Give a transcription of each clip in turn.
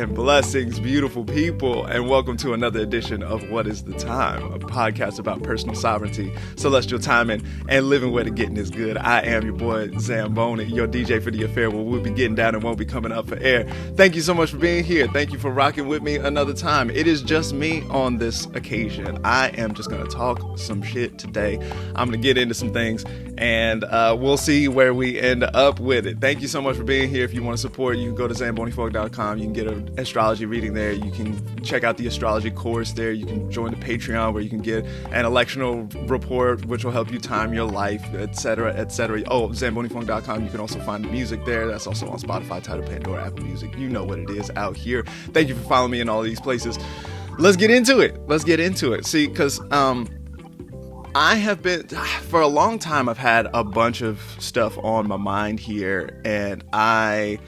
and blessings, beautiful people, and welcome to another edition of What is the Time, a podcast about personal sovereignty, celestial timing, and living where the getting is good. I am your boy Zamboni, your DJ for the affair where we'll be getting down and won't be coming up for air. Thank you so much for being here. Thank you for rocking with me another time. It is just me on this occasion. I am just going to talk some shit today. I'm going to get into some things, and we'll see where we end up with it. Thank you so much for being here. If you want to support, you can go to ZamboniFunk.com. You can get an astrology reading there. You can check out the astrology course there. You can join the Patreon where you can get an electional report, which will help you time your life, etc., etc. Oh, ZamboniFunk.com. You can also find the music there. That's also on Spotify, Tidal, Pandora, Apple Music. You know what it is out here. Thank you for following me in all these places. Let's get into it. See, because I have been, for a long time, I've had a bunch of stuff on my mind here, and I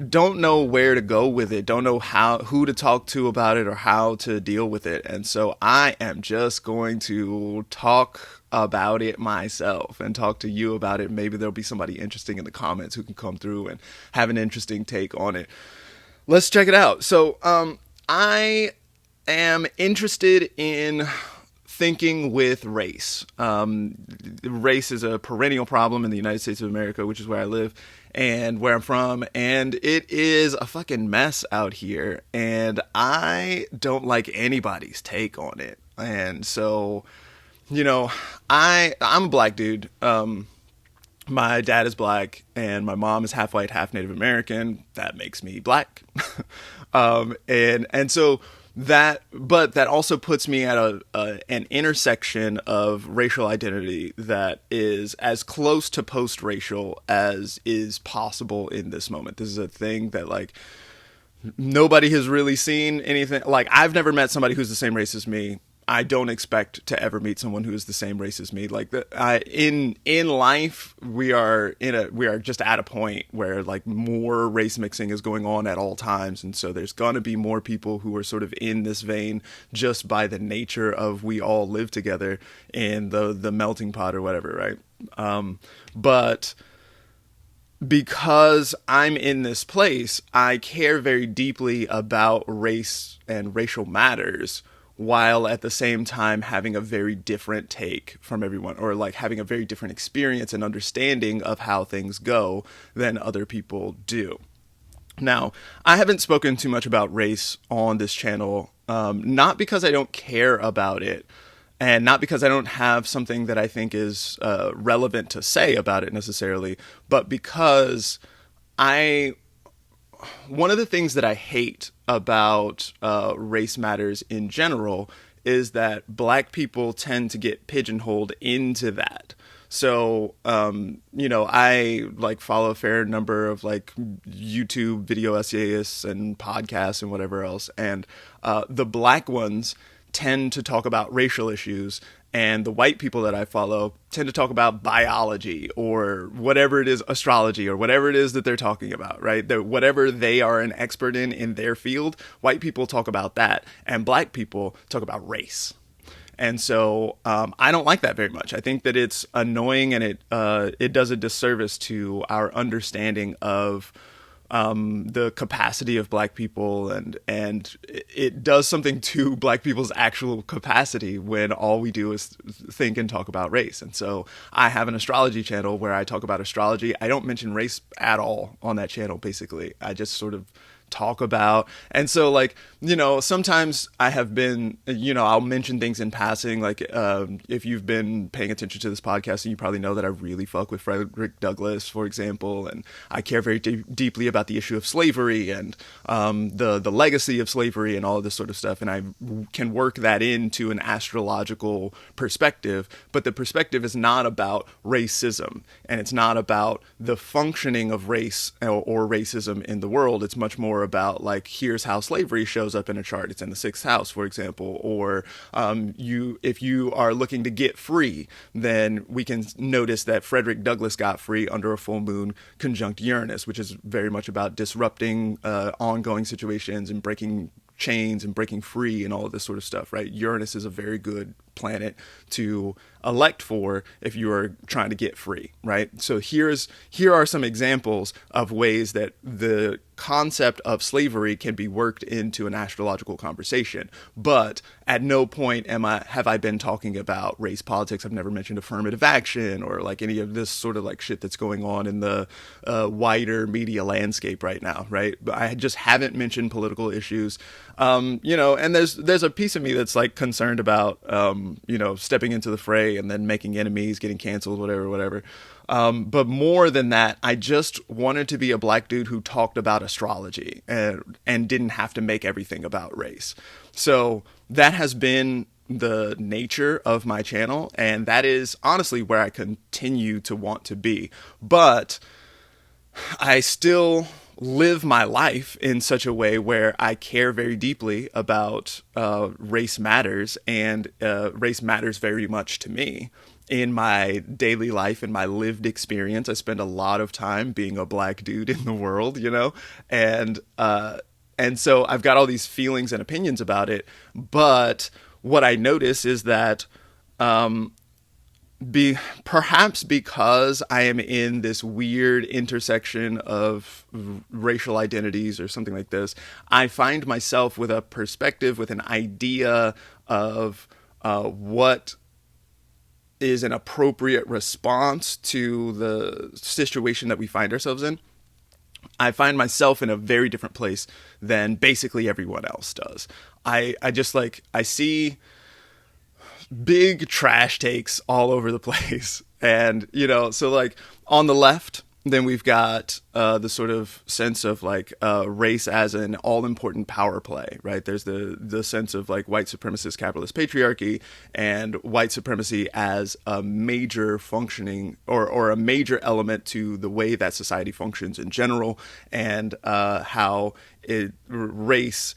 don't know where to go with it, don't know who to talk to about it or how to deal with it. And so I am just going to talk about it myself and talk to you about it. Maybe there'll be somebody interesting in the comments who can come through and have an interesting take on it. Let's check it out. So I am interested in thinking with race. Race is a perennial problem in the United States of America, which is where I live and where I'm from, and it is a fucking mess out here, and I don't like anybody's take on it. And so, you know, I'm a black dude. My dad is black, and my mom is half white, half Native American. That makes me black. And so that also puts me at an intersection of racial identity that is as close to post-racial as is possible in this moment. This is a thing that, like, nobody has really seen anything. Like, I've never met somebody who's the same race as me. I don't expect to ever meet someone who is the same race as me. Like, in life, we are just at a point where, like, more race mixing is going on at all times, and so there's gonna be more people who are sort of in this vein just by the nature of we all live together in the melting pot or whatever, right? But because I'm in this place, I care very deeply about race and racial matters, while at the same time having a very different take from everyone, or like having a very different experience and understanding of how things go than other people do. Now, I haven't spoken too much about race on this channel, not because I don't care about it, and not because I don't have something that I think is relevant to say about it necessarily, but because one of the things that I hate about race matters in general is that black people tend to get pigeonholed into that. So, you know, I like follow a fair number of like YouTube video essayists and podcasts and whatever else. And the black ones tend to talk about racial issues, and the white people that I follow tend to talk about biology or whatever it is, astrology or whatever it is that they're talking about, right? Whatever they are an expert in their field, white people talk about that, and black people talk about race. And so I don't like that very much. I think that it's annoying, and it does a disservice to our understanding of the capacity of black people, and it does something to black people's actual capacity when all we do is think and talk about race. And so I have an astrology channel where I talk about astrology. I don't mention race at all on that channel, basically. I just sort of talk about, and so, like, you know, sometimes I have been, you know, I'll mention things in passing, like if you've been paying attention to this podcast, and you probably know that I really fuck with Frederick Douglass, for example, and I care very deeply about the issue of slavery and the legacy of slavery and all of this sort of stuff, and I can work that into an astrological perspective, but the perspective is not about racism, and it's not about the functioning of race or racism in the world. It's much more about, like, here's how slavery shows up in a chart. It's in the 6th house, for example. Or if you are looking to get free, then we can notice that Frederick Douglass got free under a full moon conjunct Uranus, which is very much about disrupting ongoing situations and breaking chains and breaking free and all of this sort of stuff, right? Uranus is a very good planet to elect for if you are trying to get free, right? So here are some examples of ways that the concept of slavery can be worked into an astrological conversation. But at no point have I been talking about race politics. I've never mentioned affirmative action or like any of this sort of like shit that's going on in the wider media landscape right now, right? But I just haven't mentioned political issues. And there's a piece of me that's like concerned about, stepping into the fray and then making enemies, getting canceled, whatever. But more than that, I just wanted to be a black dude who talked about astrology and didn't have to make everything about race. So that has been the nature of my channel, and that is honestly where I continue to want to be. But I still live my life in such a way where I care very deeply about race matters, and race matters very much to me. In my daily life, in my lived experience, I spend a lot of time being a black dude in the world, and so I've got all these feelings and opinions about it. But what I notice is that perhaps because I am in this weird intersection of racial identities or something like this, I find myself with a perspective, with an idea of what is an appropriate response to the situation that we find ourselves in. I find myself in a very different place than basically everyone else does. I see big trash takes all over the place. And, so like on the left, then we've got the sort of sense of like race as an all-important power play, right? There's the sense of like white supremacist capitalist patriarchy and white supremacy as a major functioning or a major element to the way that society functions in general, and how race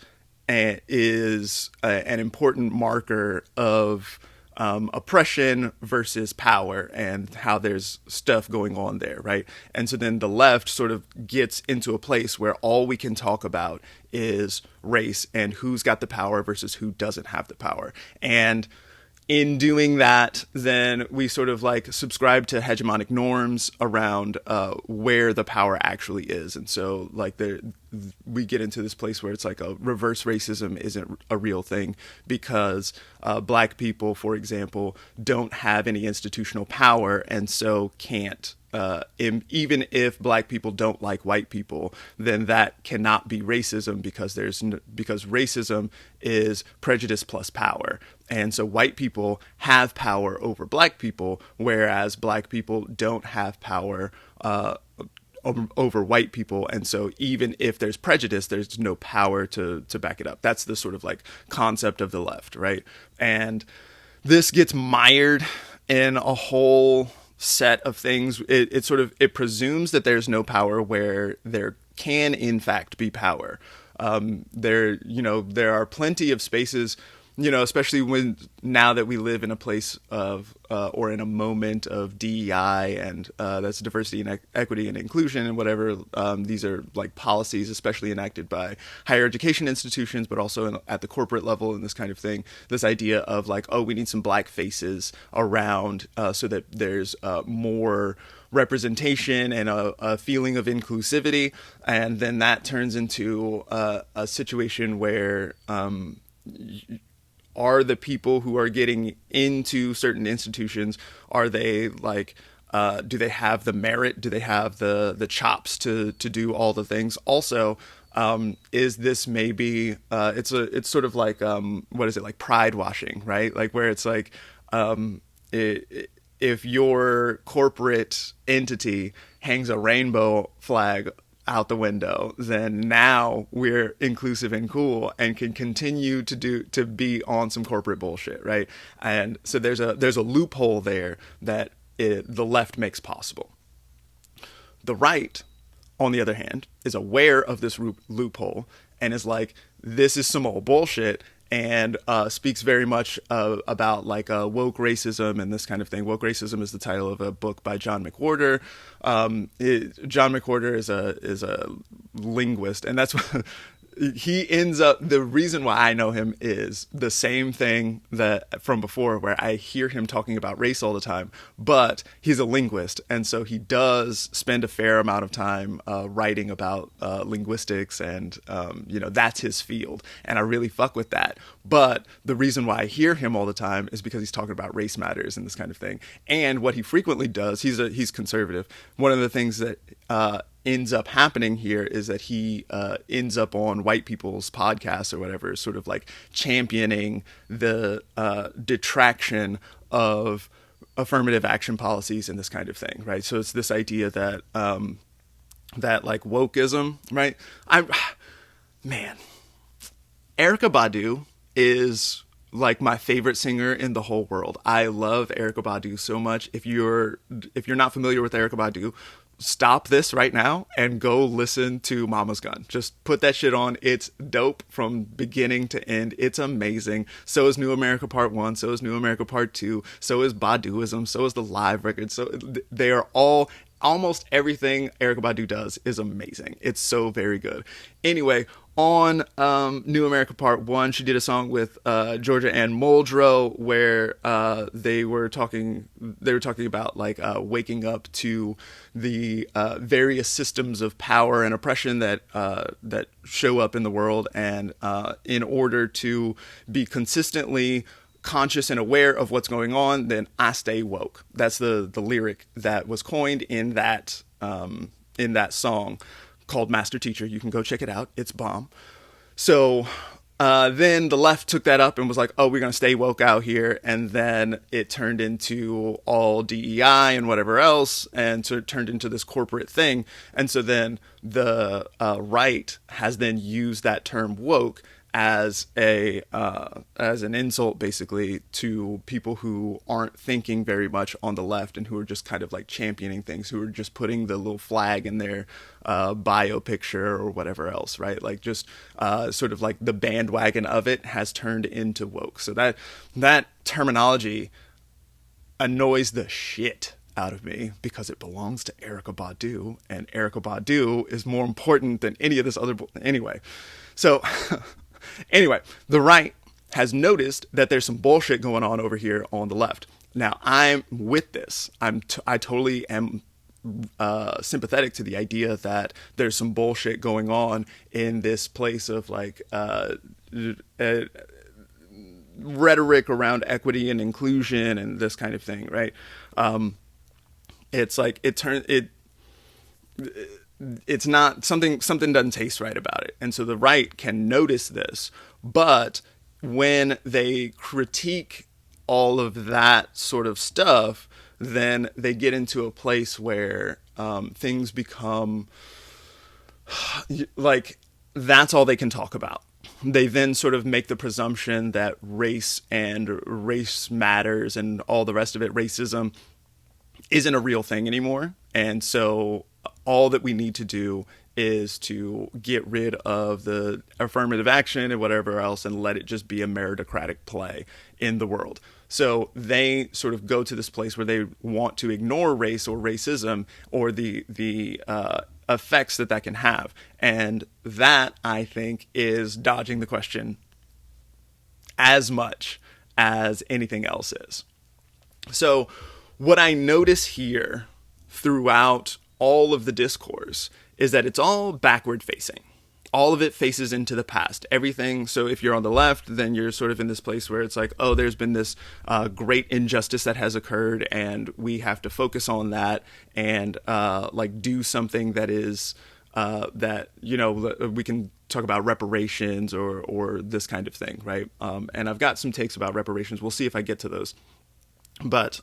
is an important marker of oppression versus power, and how there's stuff going on there, right? And so then the left sort of gets into a place where all we can talk about is race and who's got the power versus who doesn't have the power. And in doing that, then we sort of like subscribe to hegemonic norms around where the power actually is. And so like we get into this place where it's like a reverse racism isn't a real thing because black people, for example, don't have any institutional power, and so can't. Even if black people don't like white people, then that cannot be racism because because racism is prejudice plus power. And so white people have power over black people, whereas black people don't have power over white people. And so even if there's prejudice, there's no power to back it up. That's the sort of like concept of the left, right? And this gets mired in a whole set of things. It presumes that there's no power where there can in fact be power. There are plenty of spaces, especially now that we live in a place of or in a moment of DEI, and that's diversity and equity and inclusion and whatever. These are like policies, especially enacted by higher education institutions, but also at the corporate level and this kind of thing. This idea of like, oh, we need some black faces around so that there's more representation and a feeling of inclusivity. And then that turns into a situation where are the people who are getting into certain institutions, are they like, do they have the merit? Do they have the chops to do all the things? Also, is this maybe, it's sort of like, what is it, like pride washing, right? Like where it's like, if your corporate entity hangs a rainbow flag out the window, then now we're inclusive and cool and can continue to be on some corporate bullshit, right? And so there's a loophole there that the left makes possible. The right, on the other hand, is aware of this loophole and is like, this is some old bullshit, and speaks very much about like woke racism and this kind of thing. Woke racism is the title of a book by John McWhorter. John McWhorter is a linguist, and that's what he ends up, the reason why I know him is the same thing that from before, where I hear him talking about race all the time, but he's a linguist, and so he does spend a fair amount of time writing about linguistics, and that's his field, and I really fuck with that. But the reason why I hear him all the time is because he's talking about race matters and this kind of thing. And what he frequently does, he's conservative. One of the things that ends up happening here is that he ends up on white people's podcasts or whatever, sort of like championing the detraction of affirmative action policies and this kind of thing, right? So it's this idea that that like wokeism, right? Man, Erykah Badu is like my favorite singer in the whole world. I love Erykah Badu so much. If you're not familiar with Erykah Badu, stop this right now and go listen to Mama's Gun. Just put that shit on. It's dope from beginning to end. It's amazing. So is New America Part 1. So is New America Part 2. So is Baduism. So is the live record. So they are all, almost everything Erykah Badu does is amazing. It's so very good. Anyway, on New America Part 1, she did a song with Georgia Ann Muldrow where they were talking about like waking up to the various systems of power and oppression that show up in the world, and in order to be consistently conscious and aware of what's going on, then I stay woke. That's the lyric that was coined in that song called Master Teacher. You can go check it out. It's bomb. So then the left took that up and was like, oh, we're going to stay woke out here. And then it turned into all DEI and whatever else. And so it turned into this corporate thing. And so then the right has then used that term woke as an insult, basically, to people who aren't thinking very much on the left and who are just kind of like championing things, who are just putting the little flag in their bio picture or whatever else, right? Like just sort of like the bandwagon of it has turned into woke. So that terminology annoys the shit out of me because it belongs to Erykah Badu, and Erykah Badu is more important than any of this other. Anyway, so. Anyway, the right has noticed that there's some bullshit going on over here on the left. Now, I'm with this. I totally am sympathetic to the idea that there's some bullshit going on in this place of like rhetoric around equity and inclusion and this kind of thing, right? It's like it's not something doesn't taste right about it. And so the right can notice this, but when they critique all of that sort of stuff, then they get into a place where things become like that's all they can talk about. They then sort of make the presumption that race and race matters and all the rest of it, racism, isn't a real thing anymore. And so all that we need to do is to get rid of the affirmative action and whatever else and let it just be a meritocratic play in the world. So they sort of go to this place where they want to ignore race or racism or the effects that can have. And that, I think, is dodging the question as much as anything else is. So what I notice here throughout all of the discourse is that it's all backward facing. All of it faces into the past. Everything. So if you're on the left, then you're sort of in this place where it's like, oh, there's been this great injustice that has occurred, and we have to focus on that and like do something that is that, you know, we can talk about reparations or this kind of thing, right? And I've got some takes about reparations. We'll see if I get to those. But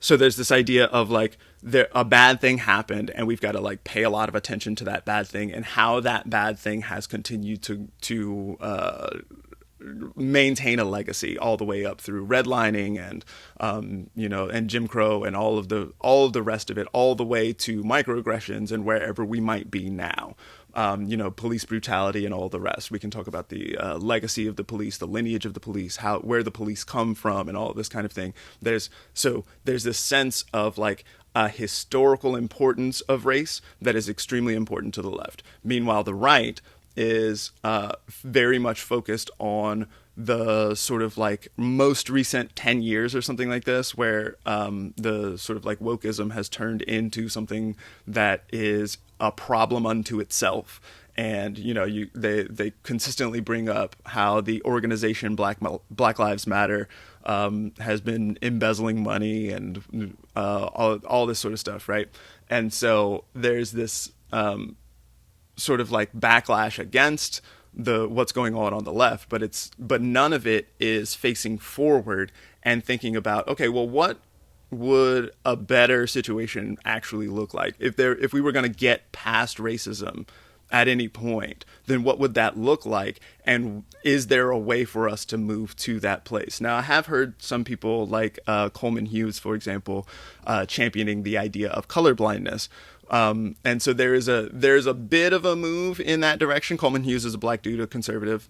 so there's this idea of like a bad thing happened and we've got to like pay a lot of attention to that bad thing and how that bad thing has continued to maintain a legacy all the way up through redlining and and Jim Crow and all of the rest of it, all the way to microaggressions and wherever we might be now. Police brutality and all the rest. We can talk about the legacy of the police, the lineage of the police, where the police come from, and all of this kind of thing. There's this sense of like a historical importance of race that is extremely important to the left. Meanwhile, the right is very much focused on the sort of like most recent 10 years or something like this, where the sort of like wokeism has turned into something that is a problem unto itself. And, you know, they consistently bring up how the organization Black Lives Matter has been embezzling money and all this sort of stuff, right? And so there's this sort of like backlash against what's going on the left, but none of it is facing forward and thinking about, okay, well, what would a better situation actually look like if we were going to get past racism at any point? Then what would that look like, and is there a way for us to move to that place? Now, I have heard some people like Coleman Hughes, for example, championing the idea of colorblindness. And so there's a bit of a move in that direction. Coleman Hughes is a black dude, a conservative.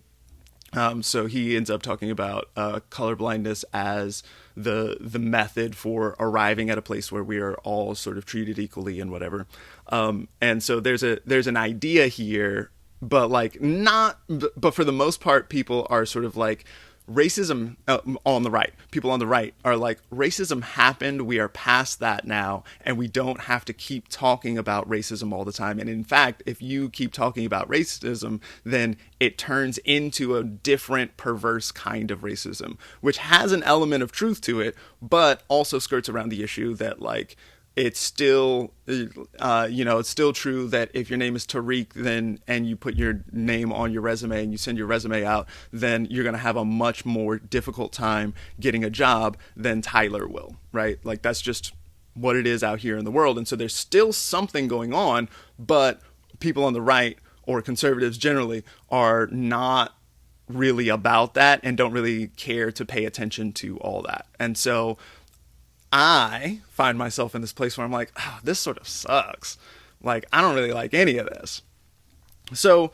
So he ends up talking about colorblindness as the method for arriving at a place where we are all sort of treated equally and whatever. And so there's an idea here, but for the most part, people are sort of like, racism on the right. People on the right are like, racism happened. We are past that now, and we don't have to keep talking about racism all the time. And in fact, if you keep talking about racism, then it turns into a different perverse kind of racism, which has an element of truth to it, but also skirts around the issue that like, it's still, it's still true that if your name is Tariq, and you put your name on your resume and you send your resume out, then you're going to have a much more difficult time getting a job than Tyler will, right? Like, that's just what it is out here in the world. And so there's still something going on, but people on the right, or conservatives generally, are not really about that and don't really care to pay attention to all that. And so I find myself in this place where I'm like, oh, this sort of sucks. Like, I don't really like any of this. So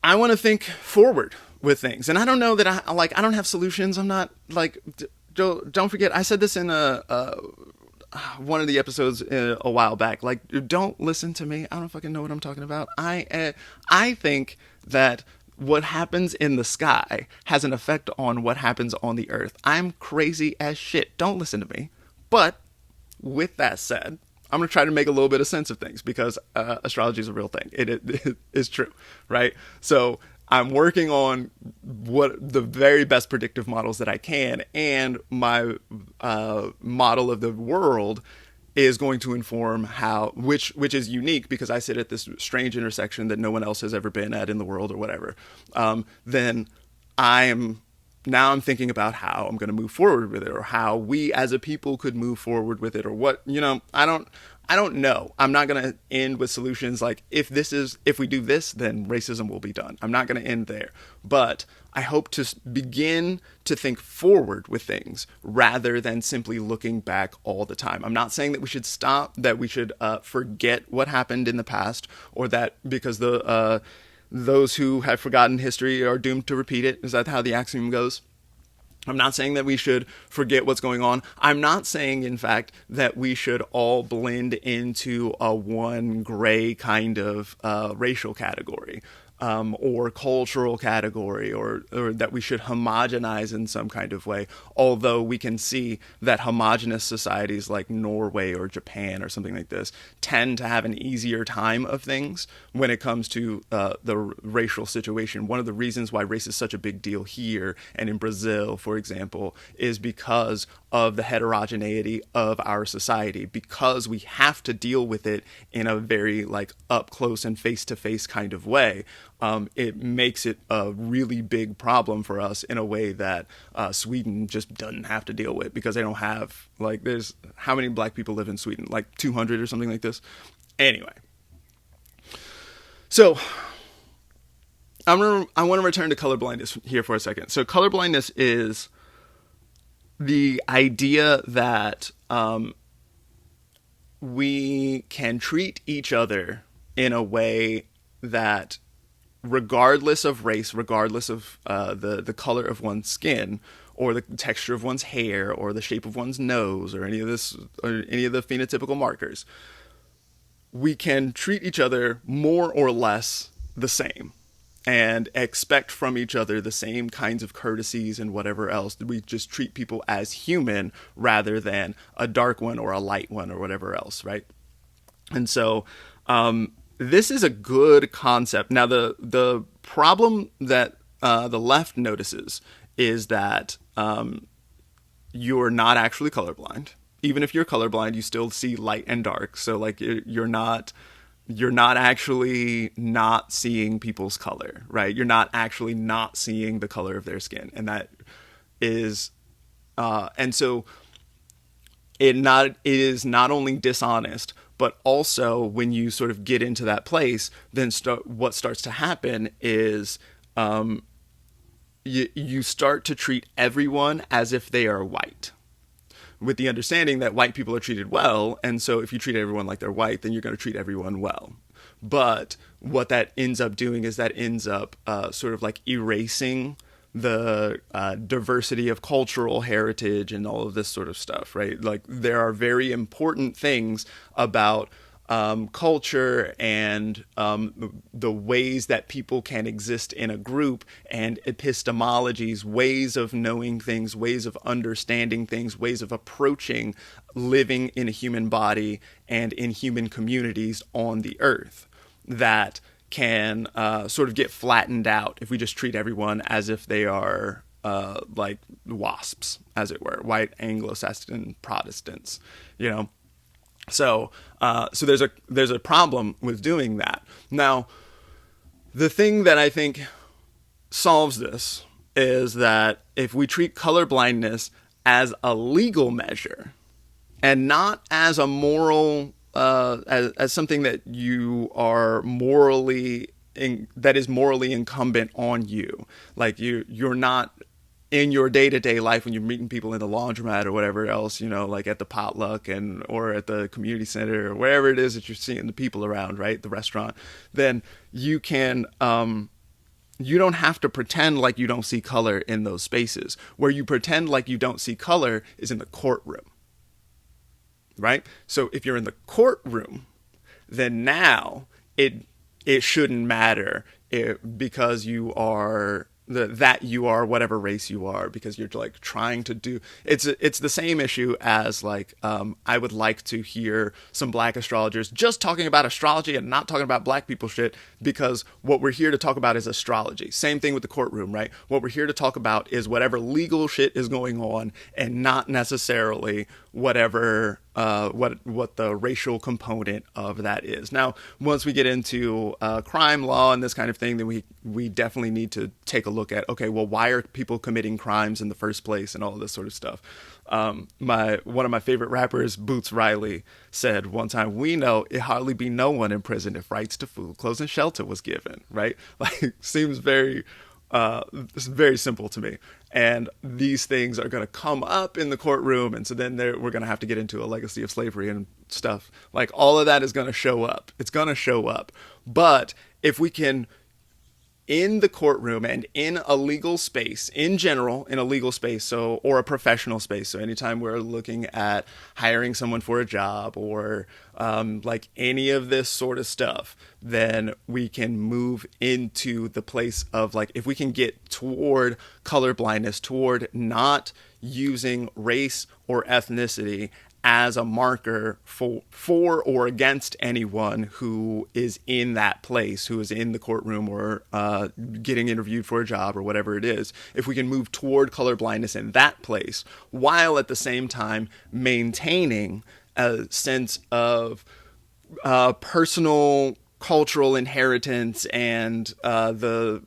I want to think forward with things. And I don't know that I don't have solutions. I'm not like, don't forget, I said this in one of the episodes a while back. Like, don't listen to me. I don't fucking know what I'm talking about. I think that what happens in the sky has an effect on what happens on the earth. I'm crazy as shit. Don't listen to me. But with that said, I'm going to try to make a little bit of sense of things, because astrology is a real thing. It is true, right? So I'm working on what the very best predictive models that I can, and my model of the world is going to inform which is unique, because I sit at this strange intersection that no one else has ever been at in the world or whatever. Then I'm thinking about how I'm going to move forward with it, or how we as a people could move forward with it, or what, I don't know. I'm not going to end with solutions like, if we do this, then racism will be done. I'm not going to end there, but I hope to begin to think forward with things rather than simply looking back all the time. I'm not saying that we should stop, that we should forget what happened in the past, or that because those who have forgotten history are doomed to repeat it. Is that how the axiom goes? I'm not saying that we should forget what's going on. I'm not saying, in fact, that we should all blend into a one gray kind of racial category. Or cultural category, or that we should homogenize in some kind of way. Although we can see that homogenous societies like Norway or Japan or something like this tend to have an easier time of things when it comes to the racial situation. One of the reasons why race is such a big deal here and in Brazil, for example, is because of the heterogeneity of our society, because we have to deal with it in a very like up close and face-to-face kind of way. It makes it a really big problem for us in a way that Sweden just doesn't have to deal with, because they don't have, like, there's, how many black people live in Sweden? Like 200 or something like this? Anyway. So I want to return to colorblindness here for a second. So colorblindness is the idea that we can treat each other in a way that, regardless of race, regardless of the color of one's skin, or the texture of one's hair, or the shape of one's nose, or any of the phenotypical markers, we can treat each other more or less the same and expect from each other the same kinds of courtesies and whatever else. We just treat people as human rather than a dark one or a light one or whatever else, right? And so this is a good concept. Now, the problem that the left notices is that you're not actually colorblind. Even if you're colorblind, you still see light and dark. So like you're not actually not seeing people's color, right? You're not actually not seeing the color of their skin. And that is, and so it is not only dishonest, but also when you sort of get into that place, then what starts to happen is you start to treat everyone as if they are white, with the understanding that white people are treated well, and so if you treat everyone like they're white, then you're going to treat everyone well. But what that ends up doing is that ends up sort of like erasing the diversity of cultural heritage and all of this sort of stuff, right? Like there are very important things about culture and the ways that people can exist in a group, and epistemologies, ways of knowing things, ways of understanding things, ways of approaching living in a human body and in human communities on the earth that can sort of get flattened out if we just treat everyone as if they are like wasps, as it were, white Anglo-Saxon Protestants, you know. So there's a problem with doing that. Now, the thing that I think solves this is that if we treat colorblindness as a legal measure and not as a moral, as something that you are that is morally incumbent on you, like you're not in your day-to-day life when you're meeting people in the laundromat or whatever else, you know, like at the potluck or at the community center or wherever it is that you're seeing the people around, right? The restaurant, then you can, you don't have to pretend like you don't see color in those spaces. Where you pretend like you don't see color is in the courtroom, right? So if you're in the courtroom, then now it shouldn't matter because you are that you are whatever race you are, because you're like trying to do it's the same issue as like I would like to hear some black astrologers just talking about astrology and not talking about black people shit, because what we're here to talk about is astrology. Same thing with the courtroom, right? What we're here to talk about is whatever legal shit is going on and not necessarily whatever what the racial component of that is. Now, once we get into crime law and this kind of thing, then we definitely need to take a look at, okay, well, why are people committing crimes in the first place and all of this sort of stuff. One of my favorite rappers, Boots Riley, said one time, "We know it hardly be no one in prison if rights to food, clothes, and shelter was given," right? Like, seems very it's very simple to me. And these things are going to come up in the courtroom, and so then we're going to have to get into a legacy of slavery and stuff. Like, all of that is going to show up. It's going to show up. But if we can, in the courtroom and in a legal space, in general, in a legal space, or a professional space, so anytime we're looking at hiring someone for a job or like any of this sort of stuff, then we can move into the place of, like, if we can get toward colorblindness, toward not using race or ethnicity as a marker for or against anyone who is in that place, who is in the courtroom or getting interviewed for a job or whatever it is. If we can move toward colorblindness in that place, while at the same time maintaining a sense of personal cultural inheritance and the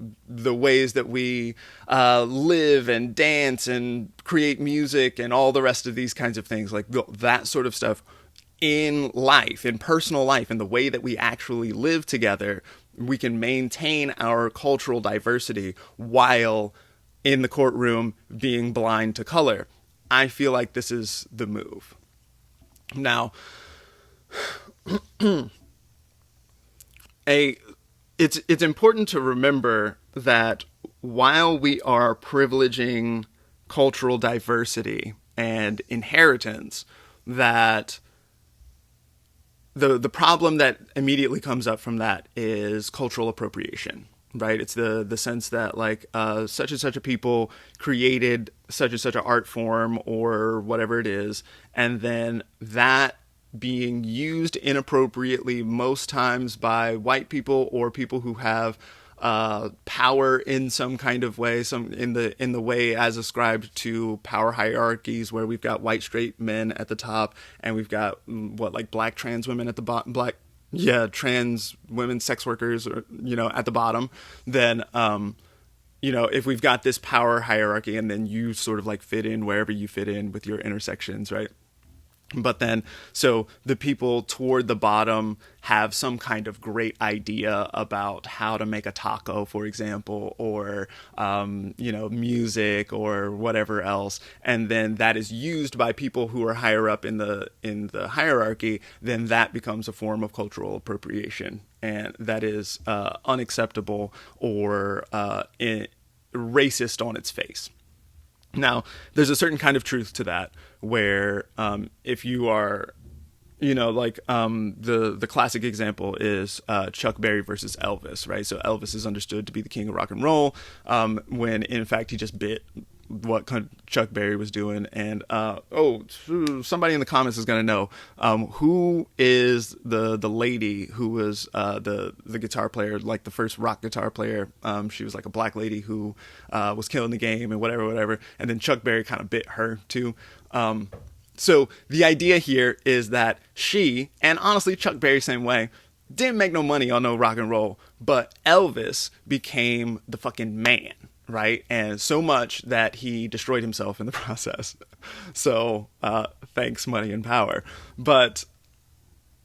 ways that we live and dance and create music and all the rest of these kinds of things, like that sort of stuff in life, in personal life, and the way that we actually live together, we can maintain our cultural diversity while in the courtroom being blind to color. I feel like this is the move. Now, it's important to remember that while we are privileging cultural diversity and inheritance, that the problem that immediately comes up from that is cultural appropriation, right? It's the sense that like such and such a people created such and such an art form or whatever it is, and then that being used inappropriately most times by white people or people who have power in some kind of way, some in the way as ascribed to power hierarchies, where we've got white straight men at the top and we've got what, like black trans women at the bottom, trans women sex workers, or at the bottom. Then if we've got this power hierarchy, and then you sort of like fit in wherever you fit in with your intersections, right? But then, so the people toward the bottom have some kind of great idea about how to make a taco, for example, or, music or whatever else. And then that is used by people who are higher up in the hierarchy. Then that becomes a form of cultural appropriation. And that is unacceptable or racist on its face. Now, there's a certain kind of truth to that, where if you are, the classic example is Chuck Berry versus Elvis, right? So Elvis is understood to be the king of rock and roll, when in fact he just bit what Chuck Berry was doing. And somebody in the comments is going to know who is the lady who was the guitar player, like the first rock guitar player. She was like a black lady who was killing the game and whatever. And then Chuck Berry kind of bit her too. So the idea here is that she, and honestly Chuck Berry same way, didn't make no money on no rock and roll, but Elvis became the fucking man. Right? And so much that he destroyed himself in the process. So, thanks, money and power. But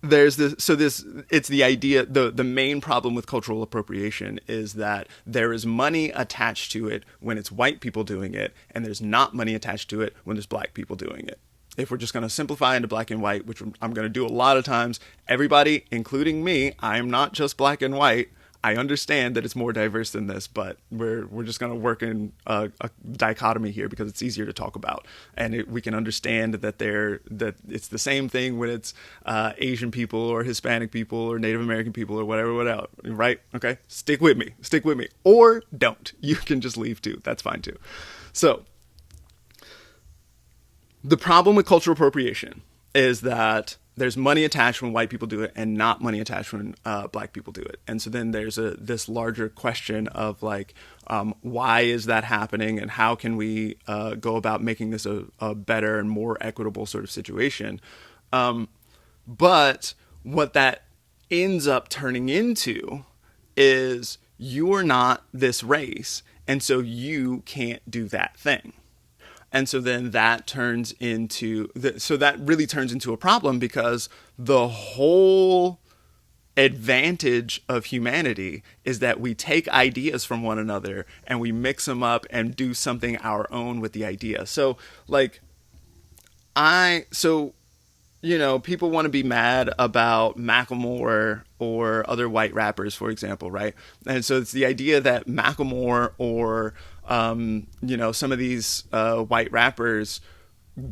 there's it's the idea, the main problem with cultural appropriation is that there is money attached to it when it's white people doing it, and there's not money attached to it when there's black people doing it. If we're just going to simplify into black and white, which I'm going to do a lot of times, everybody, including me, I am not just black and white. I understand that it's more diverse than this, but we're just going to work in a dichotomy here because it's easier to talk about, and we can understand that it's the same thing when it's Asian people or Hispanic people or Native American people or whatever, right? Okay, stick with me, or don't. You can just leave too. That's fine too. So the problem with cultural appropriation is that there's money attached when white people do it and not money attached when black people do it. And so then there's this larger question of like, why is that happening, and how can we go about making this a better and more equitable sort of situation? But what that ends up turning into is you're not this race, and so you can't do that thing. And so then that turns into, that really turns into a problem, because the whole advantage of humanity is that we take ideas from one another and we mix them up and do something our own with the idea. So like, people want to be mad about Macklemore or other white rappers, for example, right? And so it's the idea that Macklemore or some of these white rappers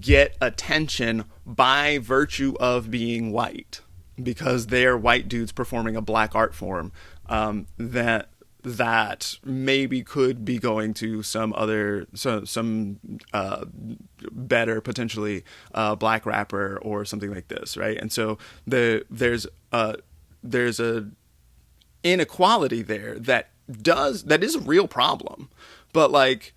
get attention by virtue of being white, because they're white dudes performing a black art form that maybe could be going to some better, potentially black rapper or something like this, right? And so there's a inequality there that is a real problem. But like,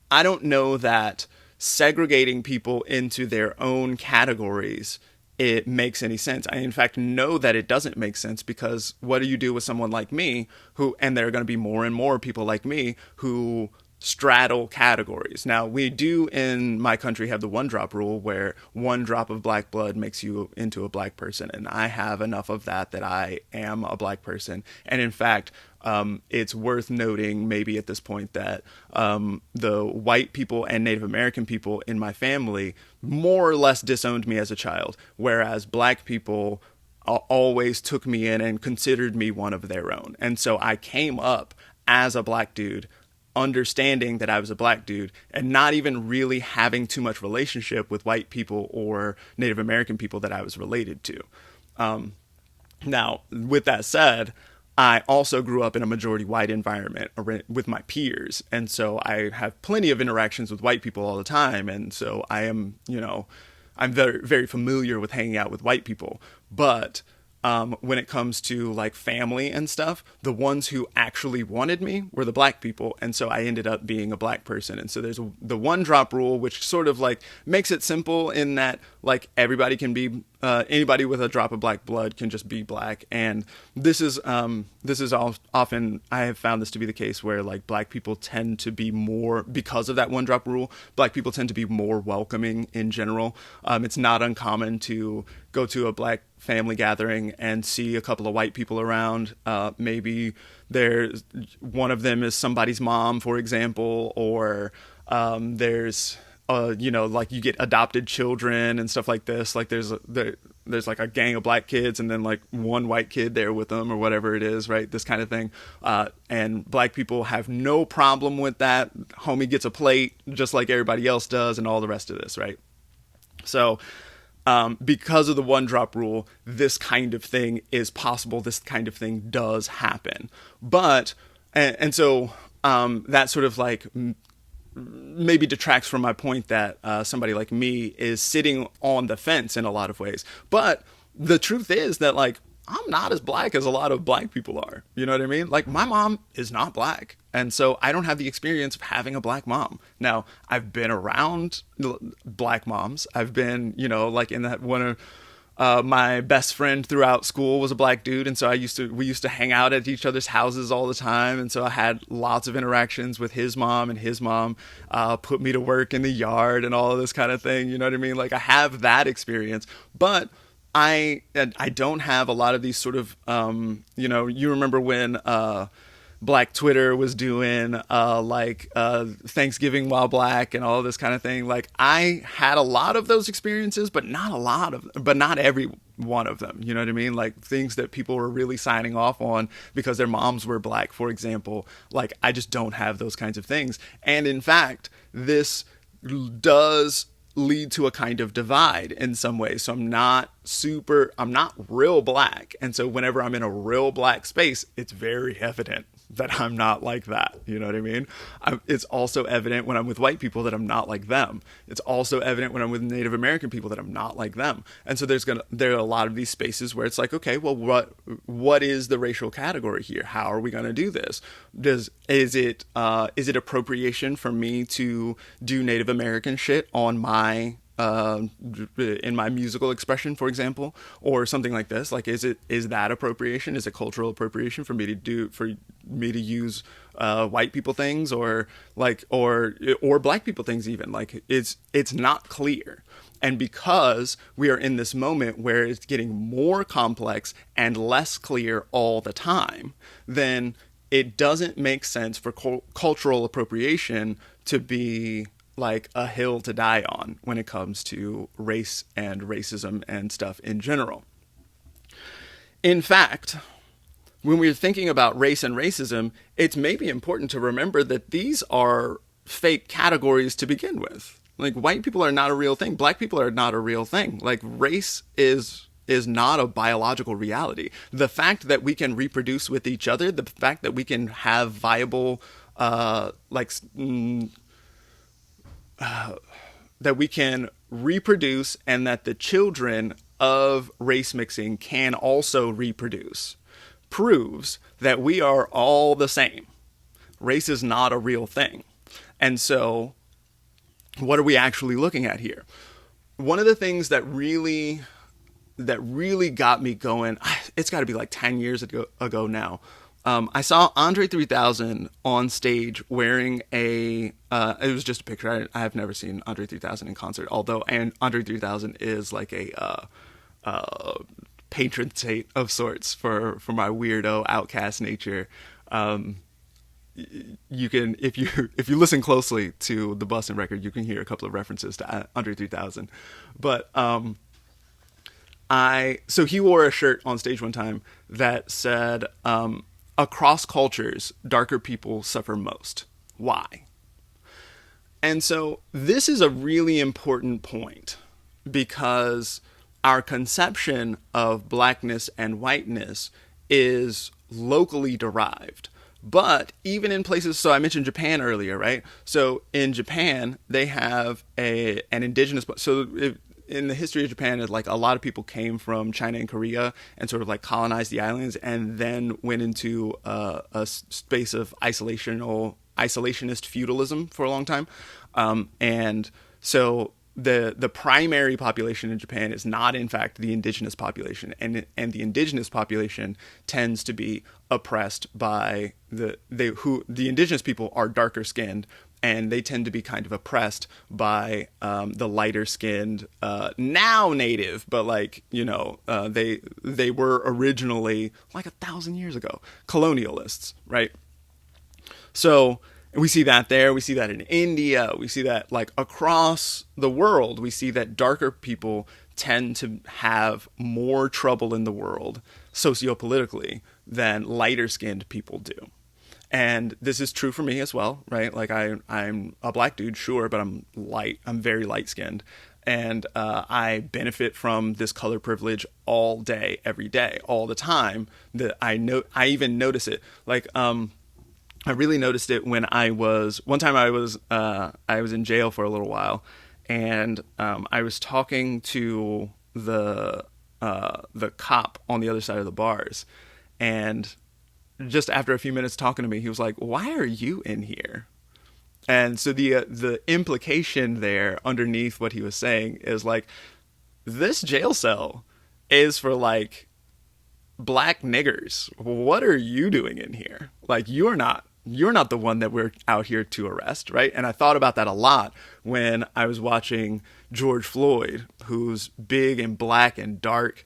I don't know that segregating people into their own categories, it makes any sense. I, in fact, know that it doesn't make sense, because what do you do with someone like me and there are going to be more and more people like me who straddle categories. Now, we do in my country have the 1-drop rule, where 1 drop of black blood makes you into a black person. And I have enough of that I am a black person. And in fact, it's worth noting maybe at this point that the white people and Native American people in my family more or less disowned me as a child, whereas black people always took me in and considered me one of their own. And so I came up as a black dude understanding that I was a black dude and not even really having too much relationship with white people or Native American people that I was related to. Now, with that said, I also grew up in a majority white environment with my peers. And so I have plenty of interactions with white people all the time. And so I am, I'm very, very familiar with hanging out with white people. But when it comes to like family and stuff, the ones who actually wanted me were the black people. And so I ended up being a black person. And so there's the one drop rule, which sort of like makes it simple in that like everybody can be, anybody with a drop of black blood can just be black. And this is often, I have found this to be the case where like black people tend to be more, because of that one drop rule, black people tend to be more welcoming in general. It's not uncommon to go to a black family gathering and see a couple of white people around. Maybe there's one of them is somebody's mom, for example, or there's like you get adopted children and stuff like this. Like there's like a gang of black kids and then like one white kid there with them or whatever it is, right? This kind of thing. And black people have no problem with that. Homie gets a plate just like everybody else does and all the rest of this, right? So because of the one drop rule, this kind of thing is possible. This kind of thing does happen. But, and so that sort of like maybe detracts from my point that somebody like me is sitting on the fence in a lot of ways. But the truth is that like, I'm not as black as a lot of black people are. You know what I mean? Like my mom is not black. And so I don't have the experience of having a black mom. Now, I've been around black moms. I've been, like in that one of my best friend throughout school was a black dude. And so we used to hang out at each other's houses all the time. And so I had lots of interactions with his mom, and his mom put me to work in the yard and all of this kind of thing. You know what I mean? Like I have that experience, but I don't have a lot of these sort of, you remember when Black Twitter was doing Thanksgiving while black and all this kind of thing. Like I had a lot of those experiences, but not every one of them. You know what I mean? Like things that people were really signing off on because their moms were black, for example. Like I just don't have those kinds of things. And in fact, this does lead to a kind of divide in some ways. So I'm not real black. And so whenever I'm in a real black space, it's very evident that I'm not like that. You know what I mean? It's also evident when I'm with white people that I'm not like them. It's also evident when I'm with Native American people that I'm not like them. And so there are a lot of these spaces where it's like, okay, well, what is the racial category here? How are we going to do this? Is it appropriation for me to do Native American shit on my in my musical expression, for example, or something like this? Like, is that appropriation? Is it cultural appropriation for me to use white people things or black people things even? Like, it's not clear. And because we are in this moment where it's getting more complex and less clear all the time, then it doesn't make sense for cultural appropriation to be like a hill to die on when it comes to race and racism and stuff in general. In fact, when we're thinking about race and racism, it's maybe important to remember that these are fake categories to begin with. Like, white people are not a real thing. Black people are not a real thing. Like, race is not a biological reality. The fact that we can reproduce with each other, the fact that we can have viable, that we can reproduce and that the children of race mixing can also reproduce proves that we are all the same. Race is not a real thing. And so what are we actually looking at here? One of the things that really got me going, it's got to be like 10 years ago now. I saw Andre 3000 on stage wearing it was just a picture. I have never seen Andre 3000 in concert, although Andre 3000 is like a patron saint of sorts for my weirdo outcast nature. You can, if you listen closely to the Boston record, you can hear a couple of references to Andre 3000. But so he wore a shirt on stage one time that said, across cultures, darker people suffer most. Why? And so this is a really important point because our conception of blackness and whiteness is locally derived. But even in places, so I mentioned Japan earlier, right? So in Japan, they have an indigenous, in the history of Japan, like a lot of people came from China and Korea and sort of like colonized the islands and then went into a space of isolationist feudalism for a long time. And so the primary population in Japan is not, in fact, the indigenous population, and the indigenous population tends to be oppressed by the indigenous people are darker skinned, and they tend to be kind of oppressed by the lighter skinned now native, but like they were originally like 1,000 years ago colonialists, right? So we see that there. We see that in India. We see that like across the world. We see that darker people tend to have more trouble in the world sociopolitically than lighter skinned people do. And this is true for me as well, right? Like I'm a black dude, sure, but I'm light. I'm very light skinned. And I benefit from this color privilege all day, every day, all the time. That I even notice it. Like, I really noticed it when one time I was in jail for a little while, and I was talking to the cop on the other side of the bars, and just after a few minutes talking to me, he was like, "Why are you in here?" And so the implication there underneath what he was saying is like, this jail cell is for like black niggers. What are you doing in here? Like, you're not the one that we're out here to arrest, right? And I thought about that a lot when I was watching George Floyd, who's big and black and dark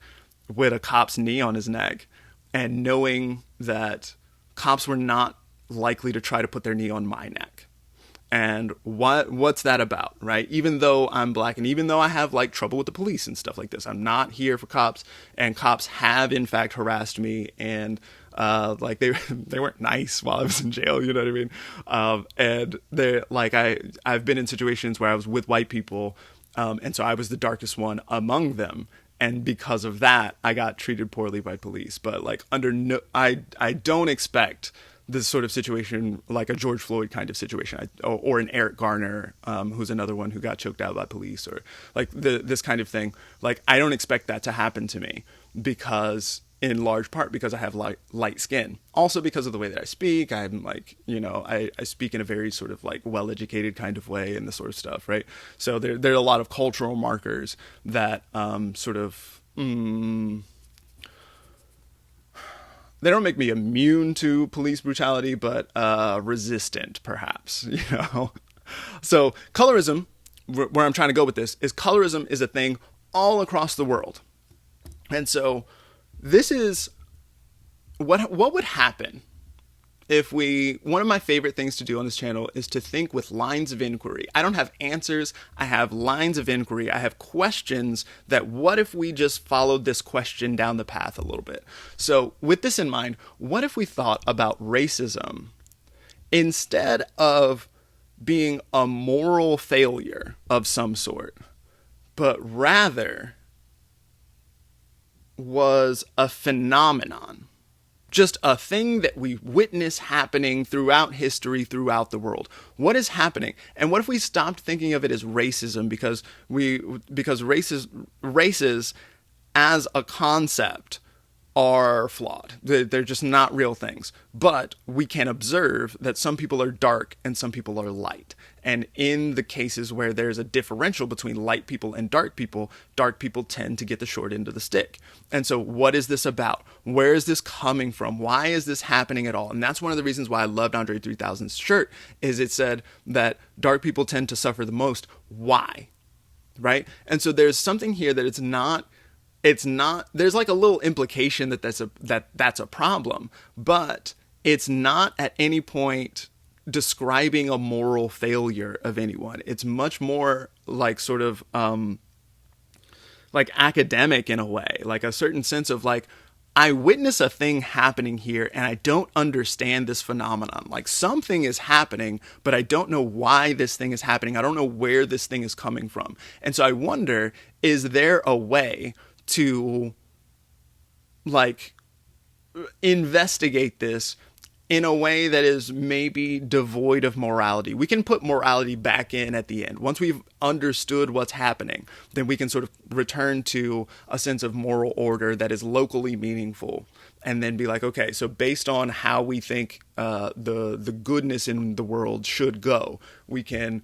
with a cop's knee on his neck, and knowing that cops were not likely to try to put their knee on my neck. And what's that about, right? Even though I'm black and even though I have like trouble with the police and stuff like this, I'm not here for cops, and cops have in fact harassed me, and like they weren't nice while I was in jail, you know what I mean? And they're like, I've been in situations where I was with white people, and so I was the darkest one among them. And because of that, I got treated poorly by police. But like I don't expect this sort of situation, like a George Floyd kind of situation, or an Eric Garner, who's another one who got choked out by police, or like this kind of thing. Like, I don't expect that to happen to me because, in large part, because I have light skin. Also because of the way that I speak. I'm like, I speak in a very sort of like well-educated kind of way and this sort of stuff, right? So there are a lot of cultural markers that sort of... they don't make me immune to police brutality, but resistant, perhaps, So colorism, where I'm trying to go with this, is colorism is a thing all across the world. And so this is what would happen if one of my favorite things to do on this channel is to think with lines of inquiry. I don't have answers. I have lines of inquiry. I have questions that what if we just followed this question down the path a little bit? So with this in mind, what if we thought about racism instead of being a moral failure of some sort, but rather was a phenomenon? Just a thing that we witness happening throughout history, throughout the world. What is happening? And what if we stopped thinking of it as racism because races as a concept are flawed. They're just not real things. But we can observe that some people are dark and some people are light. And in the cases where there's a differential between light people and dark people tend to get the short end of the stick. And so what is this about? Where is this coming from? Why is this happening at all? And that's one of the reasons why I loved Andre 3000's shirt, is it said that dark people tend to suffer the most. Why? Right? And so there's something here that it's not, there's like a little implication that that's a problem, but it's not at any point describing a moral failure of anyone. It's much more like sort of like academic in a way, like a certain sense of like, I witness a thing happening here and I don't understand this phenomenon. Like something is happening, but I don't know why this thing is happening. I don't know where this thing is coming from. And so I wonder, is there a way to like investigate this in a way that is maybe devoid of morality? We can put morality back in at the end. Once we've understood what's happening, then we can sort of return to a sense of moral order that is locally meaningful, and then be like, okay, so based on how we think the goodness in the world should go, we can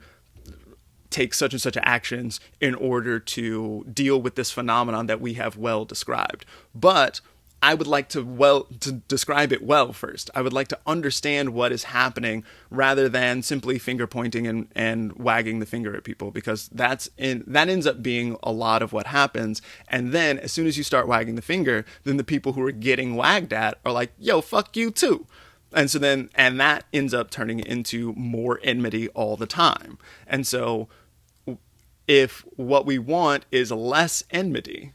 take such and such actions in order to deal with this phenomenon that we have well described. But I would like to describe it well first. I would like to understand what is happening rather than simply finger pointing and wagging the finger at people, because that ends up being a lot of what happens. And then as soon as you start wagging the finger, then the people who are getting wagged at are like, yo, fuck you too. And so and that ends up turning into more enmity all the time. And so if what we want is less enmity,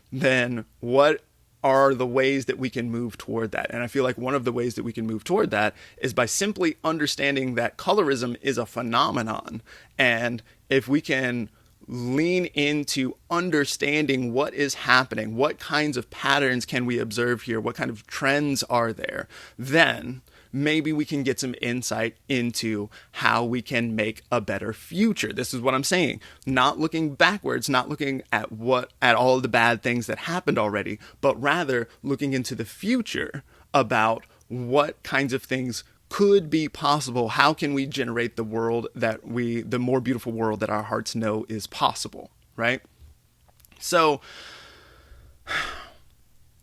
then what are the ways that we can move toward that? And I feel like one of the ways that we can move toward that is by simply understanding that colorism is a phenomenon. And if we can lean into understanding what is happening, what kinds of patterns can we observe here, what kind of trends are there, then maybe we can get some insight into how we can make a better future. This is what I'm saying. Not looking backwards, not looking at all of the bad things that happened already, but rather looking into the future about what kinds of things could be possible. How can we generate the more beautiful world that our hearts know is possible, right? So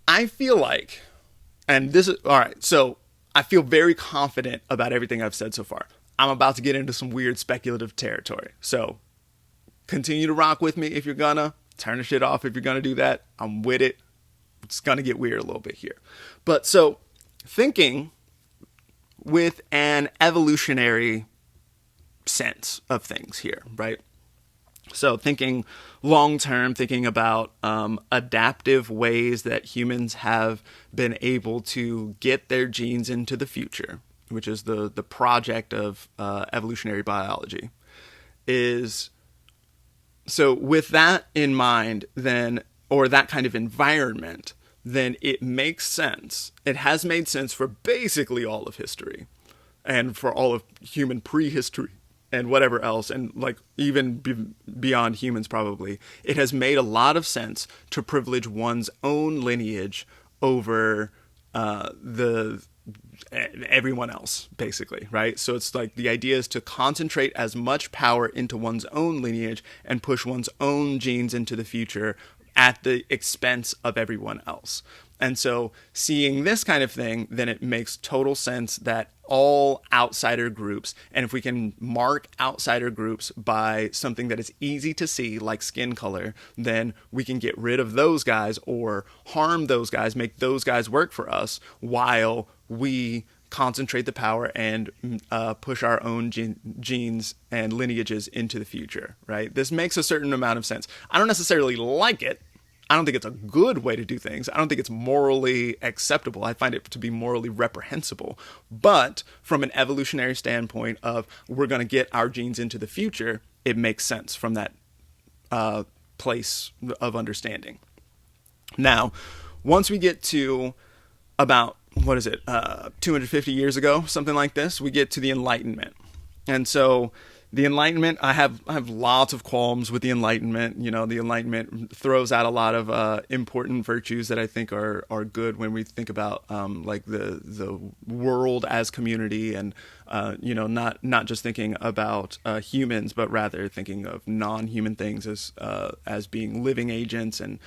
I feel like, and this is, all right, so I feel very confident about everything I've said so far. I'm about to get into some weird speculative territory. So continue to rock with me if you're gonna. Turn the shit off if you're gonna do that. I'm with it. It's gonna get weird a little bit here. But so thinking with an evolutionary sense of things here, right? So thinking long-term, thinking about adaptive ways that humans have been able to get their genes into the future, which is the project of evolutionary biology, is so with that in mind, then, or that kind of environment, then it makes sense. It has made sense for basically all of history and for all of human prehistory and whatever else, and like even beyond humans probably. It has made a lot of sense to privilege one's own lineage over everyone else, basically, right? So it's like the idea is to concentrate as much power into one's own lineage and push one's own genes into the future at the expense of everyone else. And so seeing this kind of thing, then it makes total sense that all outsider groups, and if we can mark outsider groups by something that is easy to see, like skin color, then we can get rid of those guys or harm those guys, make those guys work for us while we concentrate the power and push our own genes and lineages into the future, right? This makes a certain amount of sense. I don't necessarily like it. I don't think it's a good way to do things. I don't think it's morally acceptable. I find it to be morally reprehensible. But from an evolutionary standpoint of we're going to get our genes into the future, it makes sense from that place of understanding. Now, once we get to about, 250 years ago, something like this, we get to the Enlightenment. And so the Enlightenment, I have lots of qualms with the Enlightenment. You know, the Enlightenment throws out a lot of important virtues that I think are good when we think about like the world as community, and not just thinking about humans, but rather thinking of non-human things as being living agents, and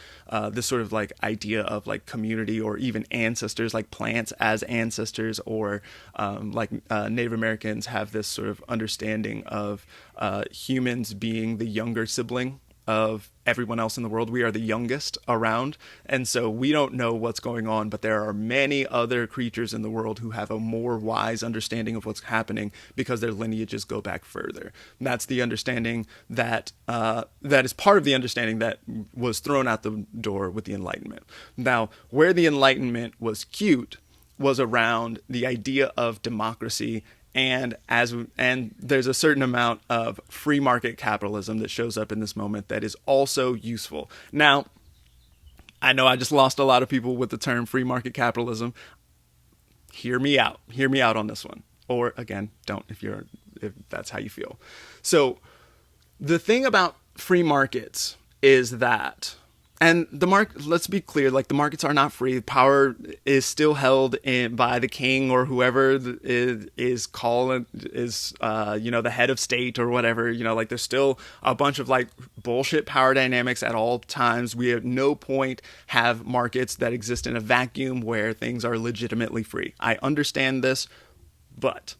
this sort of like idea of like community, or even ancestors, like plants as ancestors, or Native Americans have this sort of understanding of humans being the younger sibling of everyone else in the world. We are the youngest around, and so we don't know what's going on, but there are many other creatures in the world who have a more wise understanding of what's happening because their lineages go back further. And that's the understanding that that is part of the understanding that was thrown out the door with the Enlightenment. Now, where the Enlightenment was cute was around the idea of democracy, and there's a certain amount of free market capitalism that shows up in this moment that is also useful. Now, I know I just lost a lot of people with the term free market capitalism. Hear me out. Hear me out on this one. Or again, don't if that's how you feel. So the thing about free markets is that, and let's be clear, like, the markets are not free. Power is still held by the king or whoever is called, the head of state or whatever. Like, there's still a bunch of like bullshit power dynamics at all times. We at no point have markets that exist in a vacuum where things are legitimately free. I understand this, but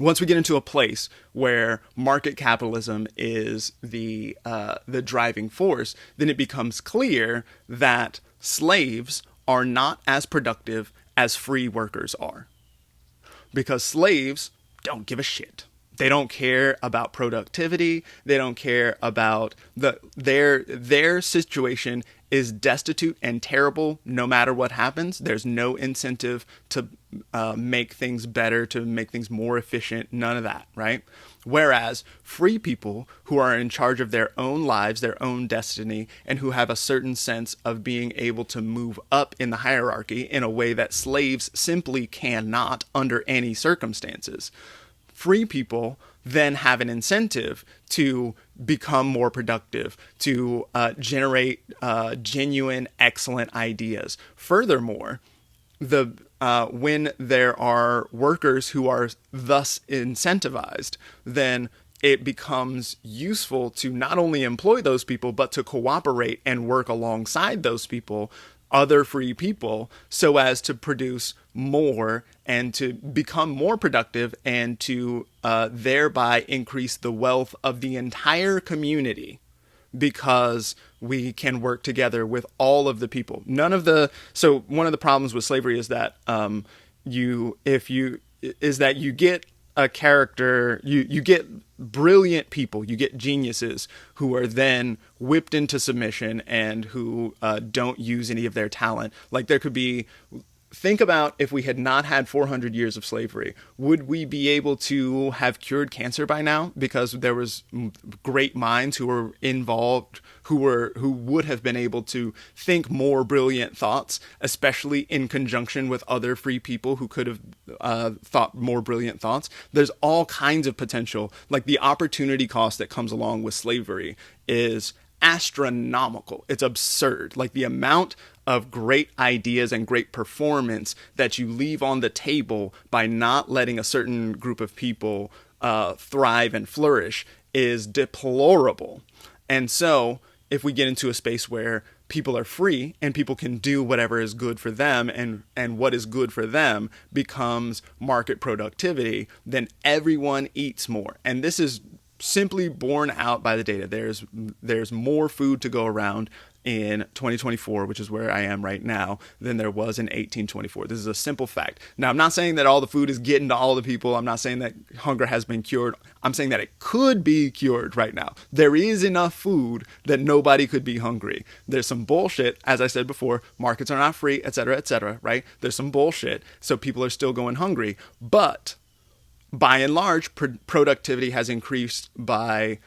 once we get into a place where market capitalism is the driving force, then it becomes clear that slaves are not as productive as free workers are. Because slaves don't give a shit. They don't care about productivity. They don't care about their situation is destitute and terrible no matter what happens. There's no incentive to make things better, to make things more efficient, none of that, right? Whereas free people who are in charge of their own lives, their own destiny, and who have a certain sense of being able to move up in the hierarchy in a way that slaves simply cannot under any circumstances. Free people then have an incentive to become more productive, to generate genuine, excellent ideas. Furthermore, when there are workers who are thus incentivized, then it becomes useful to not only employ those people, but to cooperate and work alongside those people, other free people, so as to produce more and to become more productive and to thereby increase the wealth of the entire community, because we can work together with all of the people. So one of the problems with slavery is that you get a character, you get brilliant people, you get geniuses who are then whipped into submission and who don't use any of their talent. Like, there could be, think about if we had not had 400 years of slavery, would we be able to have cured cancer by now? Because there was great minds who were involved, who would have been able to think more brilliant thoughts, especially in conjunction with other free people who could have thought more brilliant thoughts. There's all kinds of potential. Like, the opportunity cost that comes along with slavery is astronomical. It's absurd. Like, the amount of great ideas and great performance that you leave on the table by not letting a certain group of people thrive and flourish is deplorable. And so if we get into a space where people are free and people can do whatever is good for them, and what is good for them becomes market productivity, then everyone eats more. And this is simply borne out by the data. There's more food to go around in 2024, which is where I am right now, than there was in 1824. This is a simple fact. Now, I'm not saying that all the food is getting to all the people. I'm not saying that hunger has been cured. I'm saying that it could be cured right now. There is enough food that nobody could be hungry. There's some bullshit, as I said before, markets are not free, et cetera, right? There's some bullshit, so people are still going hungry. But by and large, productivity has increased by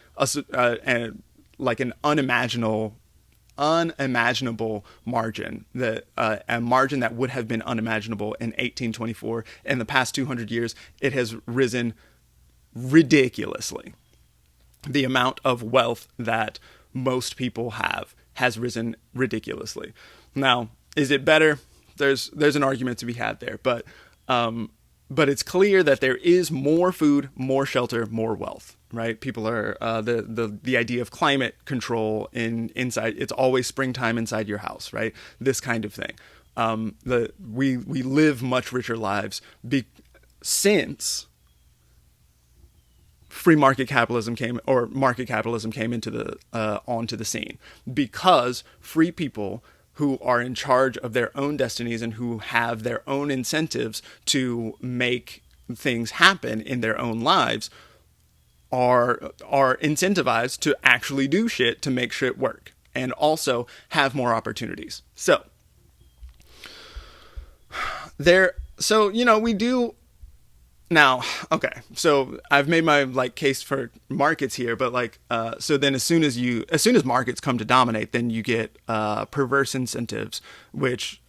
like an unimaginable margin, a margin that would have been unimaginable in 1824. In the past 200 years, it has risen ridiculously. The amount of wealth that most people have has risen ridiculously. Now, is it better? There's an argument to be had there, but it's clear that there is more food, more shelter, more wealth, right? People are the idea of climate control inside. It's always springtime inside your house, right? This kind of thing. We live much richer lives since free market capitalism came, or market capitalism came into the onto the scene, because free people who are in charge of their own destinies and who have their own incentives to make things happen in their own lives are incentivized to actually do shit to make shit work, and also have more opportunities. We do now. Okay, so I've made my case for markets here, but so then as soon as markets come to dominate, then you get perverse incentives, which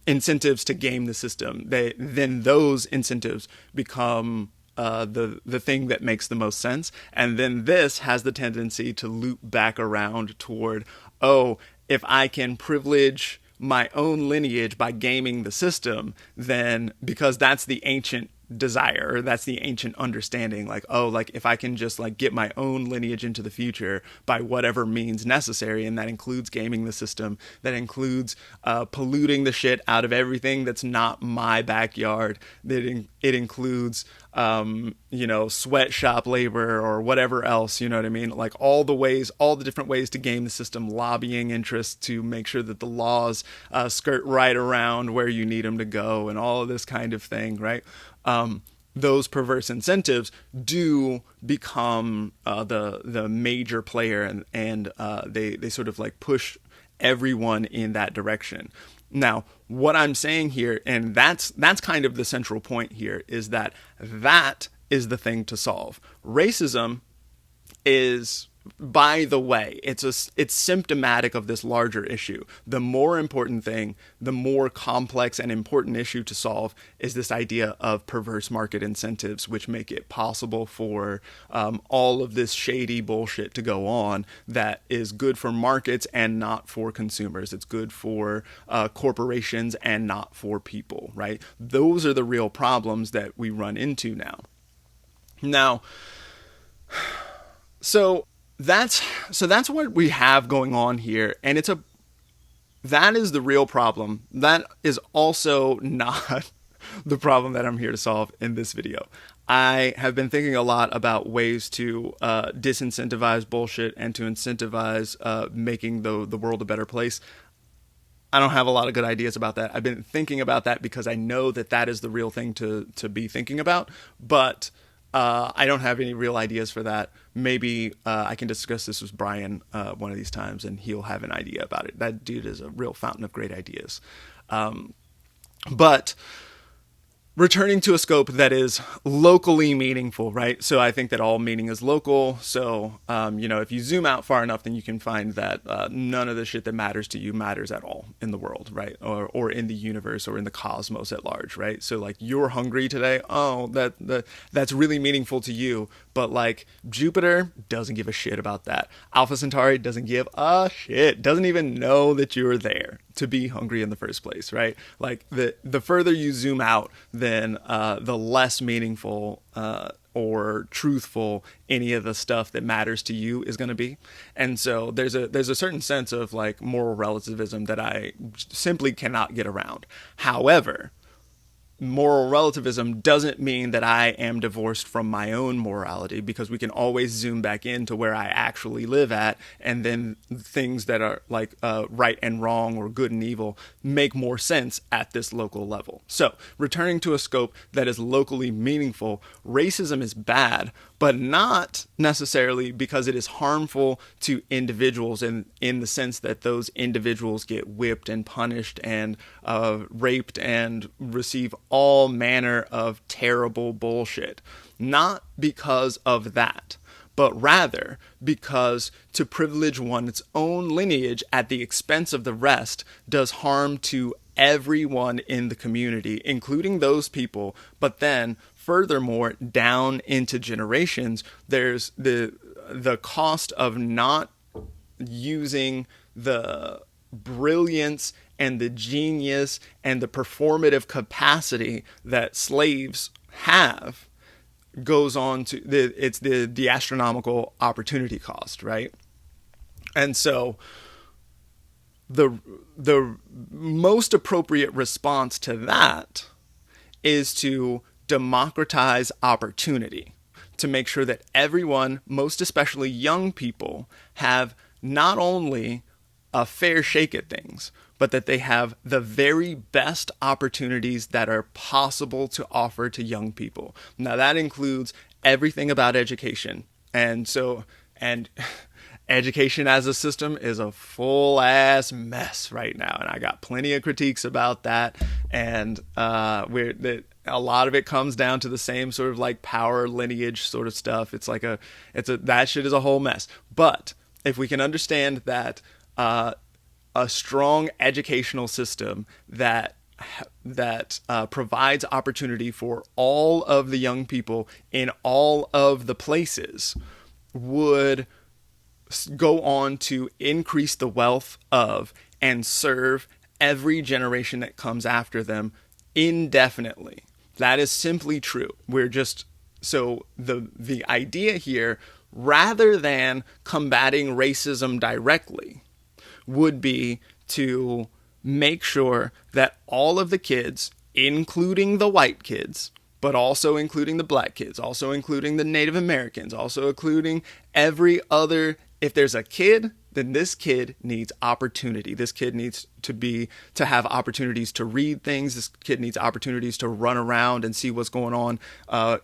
incentives to game the system. Then those incentives become the thing that makes the most sense, and then this has the tendency to loop back around toward, oh, if I can privilege my own lineage by gaming the system, then, because that's the ancient desire, or that's the ancient understanding, if I can just get my own lineage into the future by whatever means necessary, and that includes gaming the system, that includes polluting the shit out of everything that's not my backyard, it includes sweatshop labor or whatever else, you know what I mean? All the different ways to game the system, lobbying interests to make sure that the laws skirt right around where you need them to go, and all of this kind of thing, right? Those perverse incentives do become the major player, and they sort of push everyone in that direction. Now, what I'm saying here, and that's kind of the central point here, is that is the thing to solve. Racism is, by the way, it's symptomatic of this larger issue. The more important thing, the more complex and important issue to solve, is this idea of perverse market incentives, which make it possible for all of this shady bullshit to go on that is good for markets and not for consumers. It's good for corporations and not for people, right? Those are the real problems that we run into now. That's what we have going on here, and that is the real problem. That is also not the problem that I'm here to solve in this video. I have been thinking a lot about ways to disincentivize bullshit and to incentivize making the world a better place. I don't have a lot of good ideas about that. I've been thinking about that because I know that is the real thing to be thinking about, but I don't have any real ideas for that. Maybe I can discuss this with Brian one of these times, and he'll have an idea about it. That dude is a real fountain of great ideas. But returning to a scope that is locally meaningful, right? So I think that all meaning is local. So, if you zoom out far enough, then you can find that none of the shit that matters to you matters at all in the world, right? Or in the universe or in the cosmos at large, right? So you're hungry today. Oh, that's really meaningful to you. But Jupiter doesn't give a shit about that. Alpha Centauri doesn't give a shit. Doesn't even know that you're there to be hungry in the first place, right? The further you zoom out, then the less meaningful or truthful any of the stuff that matters to you is going to be. And so there's a certain sense of moral relativism that I simply cannot get around. However, moral relativism doesn't mean that I am divorced from my own morality, because we can always zoom back into where I actually live at, and then things that are right and wrong or good and evil make more sense at this local level. So, returning to a scope that is locally meaningful, racism is bad, but not necessarily because it is harmful to individuals in the sense that those individuals get whipped and punished and raped and receive all manner of terrible bullshit. Not because of that, but rather because to privilege one's own lineage at the expense of the rest does harm to everyone in the community, including those people. But then furthermore, down into generations, there's the cost of not using the brilliance and the genius and the performative capacity that slaves have goes on to it's the astronomical opportunity cost, right? And so the most appropriate response to that is to democratize opportunity, to make sure that everyone, most especially young people, have not only a fair shake at things, but that they have the very best opportunities that are possible to offer to young people. Now, that includes everything about education. And education as a system is a full ass mess right now. And I got plenty of critiques about that. And a lot of it comes down to the same sort of like power lineage sort of stuff. That shit is a whole mess. But if we can understand that, a strong educational system that provides opportunity for all of the young people in all of the places would go on to increase the wealth of and serve every generation that comes after them indefinitely. That is simply true. The idea here, rather than combating racism directly, would be to make sure that all of the kids, including the white kids, but also including the black kids, also including the Native Americans, also including every other, if there's a kid, then this kid needs opportunity. This kid needs to have opportunities to read things. This kid needs opportunities to run around and see what's going on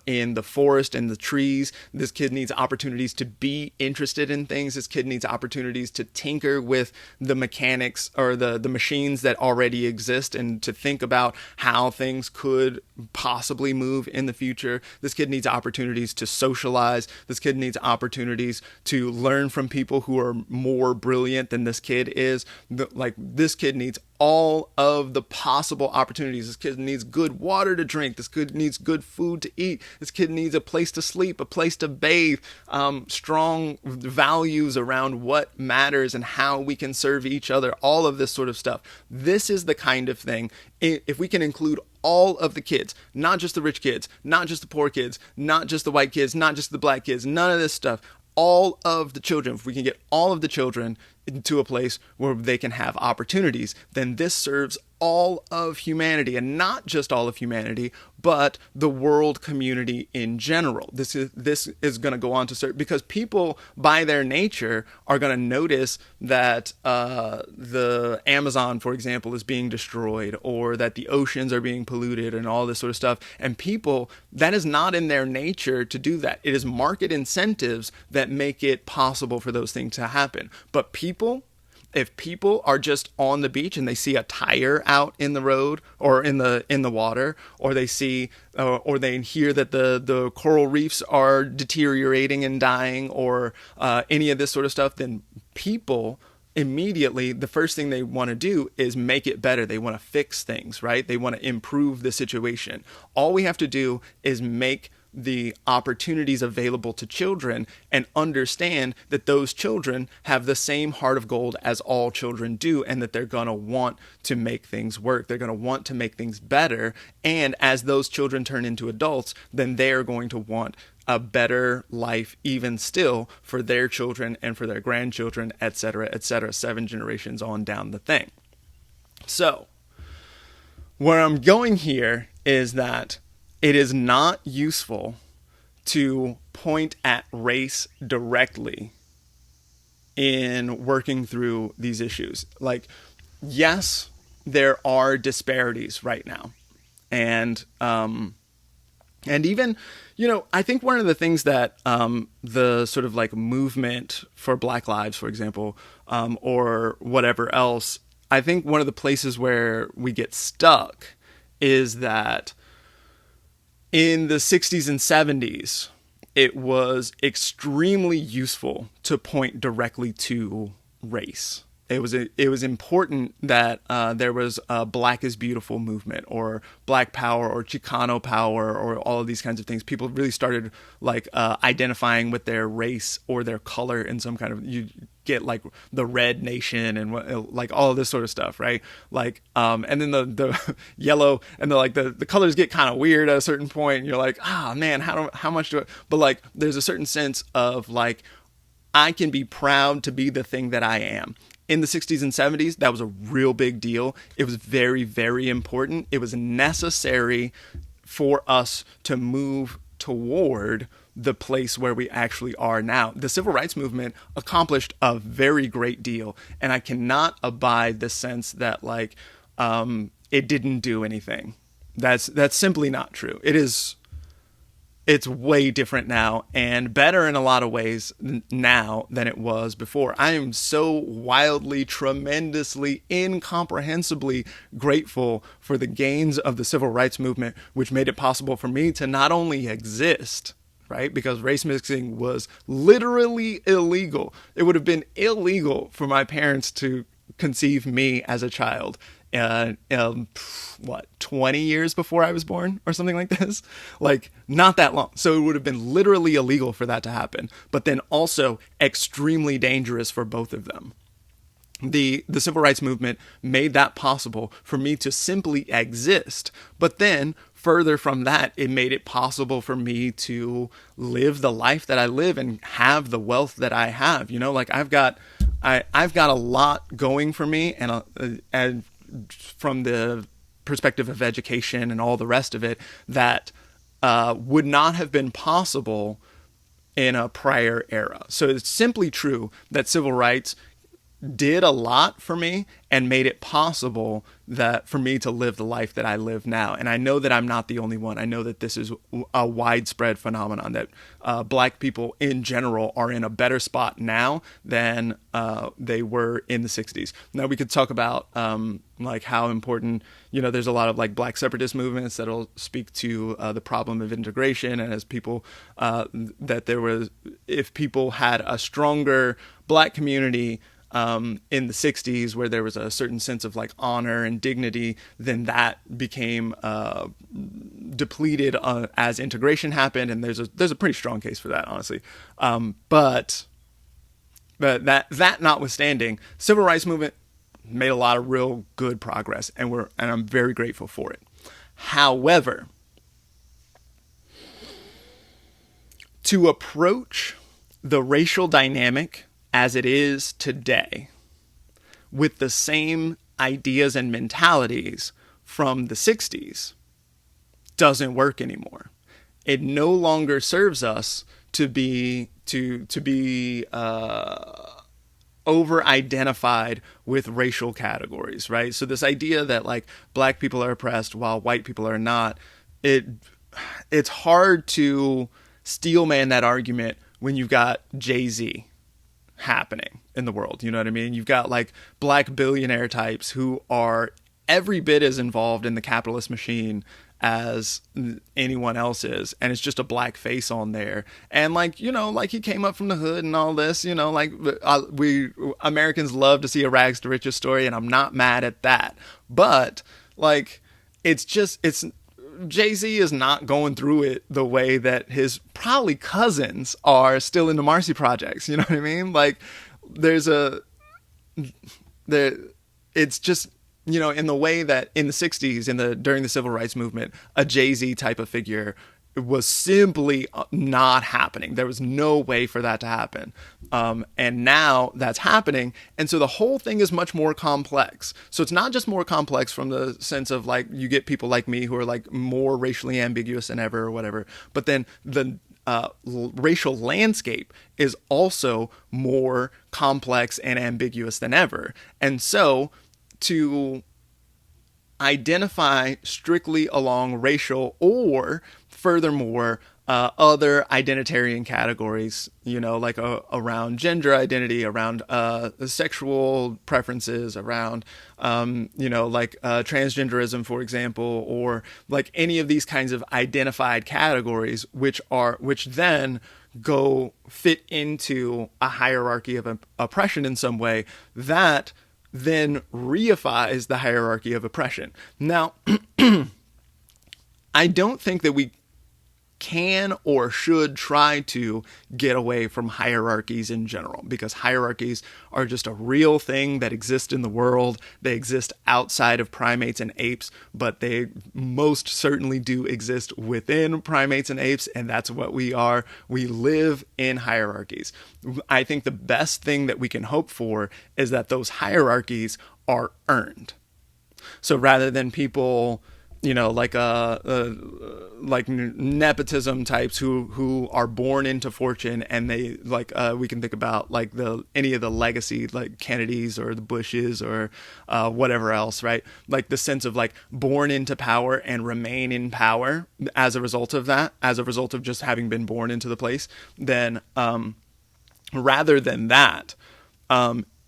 in the forest and the trees. This kid needs opportunities to be interested in things. This kid needs opportunities to tinker with the mechanics or the machines that already exist and to think about how things could possibly move in the future. This kid needs opportunities to socialize. This kid needs opportunities to learn from people who are more brilliant than this kid is. This kid needs all of the possible opportunities. This kid needs good water to drink. This kid needs good food to eat. This kid needs a place to sleep, a place to bathe, strong values around what matters and how we can serve each other, all of this sort of stuff. This is the kind of thing, if we can include all of the kids, not just the rich kids, not just the poor kids, not just the white kids, not just the black kids, none of this stuff, all of the children, if we can get all of the children into a place where they can have opportunities, then this serves all of humanity, and not just all of humanity, but the world community in general. This is going to go on to serve, because people by their nature are going to notice that the Amazon, for example, is being destroyed, or that the oceans are being polluted and all this sort of stuff. And people, that is not in their nature to do that. It is market incentives that make it possible for those things to happen. But if people are just on the beach and they see a tire out in the road or in the water, or they see or they hear that the coral reefs are deteriorating and dying, or any of this sort of stuff, then people immediately, the first thing they want to do is make it better. They want to fix things, right? They want to improve the situation. All we have to do is make the opportunities available to children and understand that those children have the same heart of gold as all children do, and that they're going to want to make things work. They're going to want to make things better. And as those children turn into adults, then they're going to want a better life even still for their children and for their grandchildren, etc., 7 generations on down the thing. So where I'm going here is that it is not useful to point at race directly in working through these issues. Like, yes, there are disparities right now. And even, I think one of the things that the sort of like movement for Black Lives, for example, or whatever else, I think one of the places where we get stuck is that in the 60s and 70s, it was extremely useful to point directly to race. It was important that there was a Black is Beautiful movement, or Black Power, or Chicano Power, or all of these kinds of things. People really started identifying with their race or their color in some kind of, you get like the Red Nation and like all of this sort of stuff, right? And then the yellow and the colors get kind of weird at a certain point, and you're like, man, how much do it? But there's a certain sense of I can be proud to be the thing that I am. In the 60s and 70s, that was a real big deal. It was very, very important. It was necessary for us to move toward the place where we actually are now. The civil rights movement accomplished a very great deal, and I cannot abide the sense that like it didn't do anything. That's simply not true. It's way different now and better in a lot of ways now than it was before. I am so wildly, tremendously, incomprehensibly grateful for the gains of the civil rights movement, which made it possible for me to not only exist, right? Because race mixing was literally illegal. It would have been illegal for my parents to conceive me as a child 20 years before I was born or something like this. Like, not that long. So it would have been literally illegal for that to happen, but then also extremely dangerous for both of them. The civil rights movement made that possible for me to simply exist. But then further from that, it made it possible for me to live the life that I live and have the wealth that I have. You know, like I've got a lot going for me, and from the perspective of education and all the rest of it, that would not have been possible in a prior era. So it's simply true that civil rights did a lot for me and made it possible that for me to live the life that I live now. And I know that I'm not the only one. I know that this is a widespread phenomenon, that black people in general are in a better spot now than they were in the 60s. Now we could talk about like how important, you know, there's a lot of like black separatist movements that'll speak to the problem of integration, and as people that there was, if people had a stronger black community in the 60s where there was a certain sense of like honor and dignity, then that became depleted as integration happened, and there's a pretty strong case for that, honestly. But that notwithstanding, civil rights movement made a lot of real good progress, and I'm very grateful for it. However, to approach the racial dynamic as it is today with the same ideas and mentalities from the 60s doesn't work anymore. It no longer serves us to be over-identified with racial categories, right? So this idea that like black people are oppressed while white people are not, it's hard to steelman that argument when you've got Jay-Z happening in the world. You know what I mean? You've got like black billionaire types who are every bit as involved in the capitalist machine as anyone else is, and it's just a black face on there. And like, you know, like he came up from the hood and all this, you know, like we Americans love to see a rags to riches story, and I'm not mad at that. But like, it's Jay-Z is not going through it the way that his probably cousins are still in the Marcy Projects. You know what I mean? Like it's just, you know, in the way that in the 60s, during the civil rights movement, a Jay-Z type of figure was simply not happening. There was no way for that to happen. And now that's happening. And so the whole thing is much more complex. So it's not just more complex from the sense of like, you get people like me who are like more racially ambiguous than ever or whatever, but then the racial landscape is also more complex and ambiguous than ever. And so to identify strictly along racial or furthermore other identitarian categories, you know, like around gender identity, around sexual preferences, around you know, like transgenderism, for example, or like any of these kinds of identified categories, which then go fit into a hierarchy of oppression in some way, that then reifies the hierarchy of oppression. Now, I don't think that we can or should try to get away from hierarchies in general, because hierarchies are just a real thing that exist in the world. They exist outside of primates and apes, but they most certainly do exist within primates and apes, and that's what we are. We live in hierarchies. I think the best thing that we can hope for is that those hierarchies are earned. So rather than people like nepotism types who are born into fortune, and they we can think about like any of the legacy, like Kennedys or the Bushes or whatever else, right? Like the sense of like born into power and remain in power as a result of that, as a result of just having been born into the place. Then rather than that,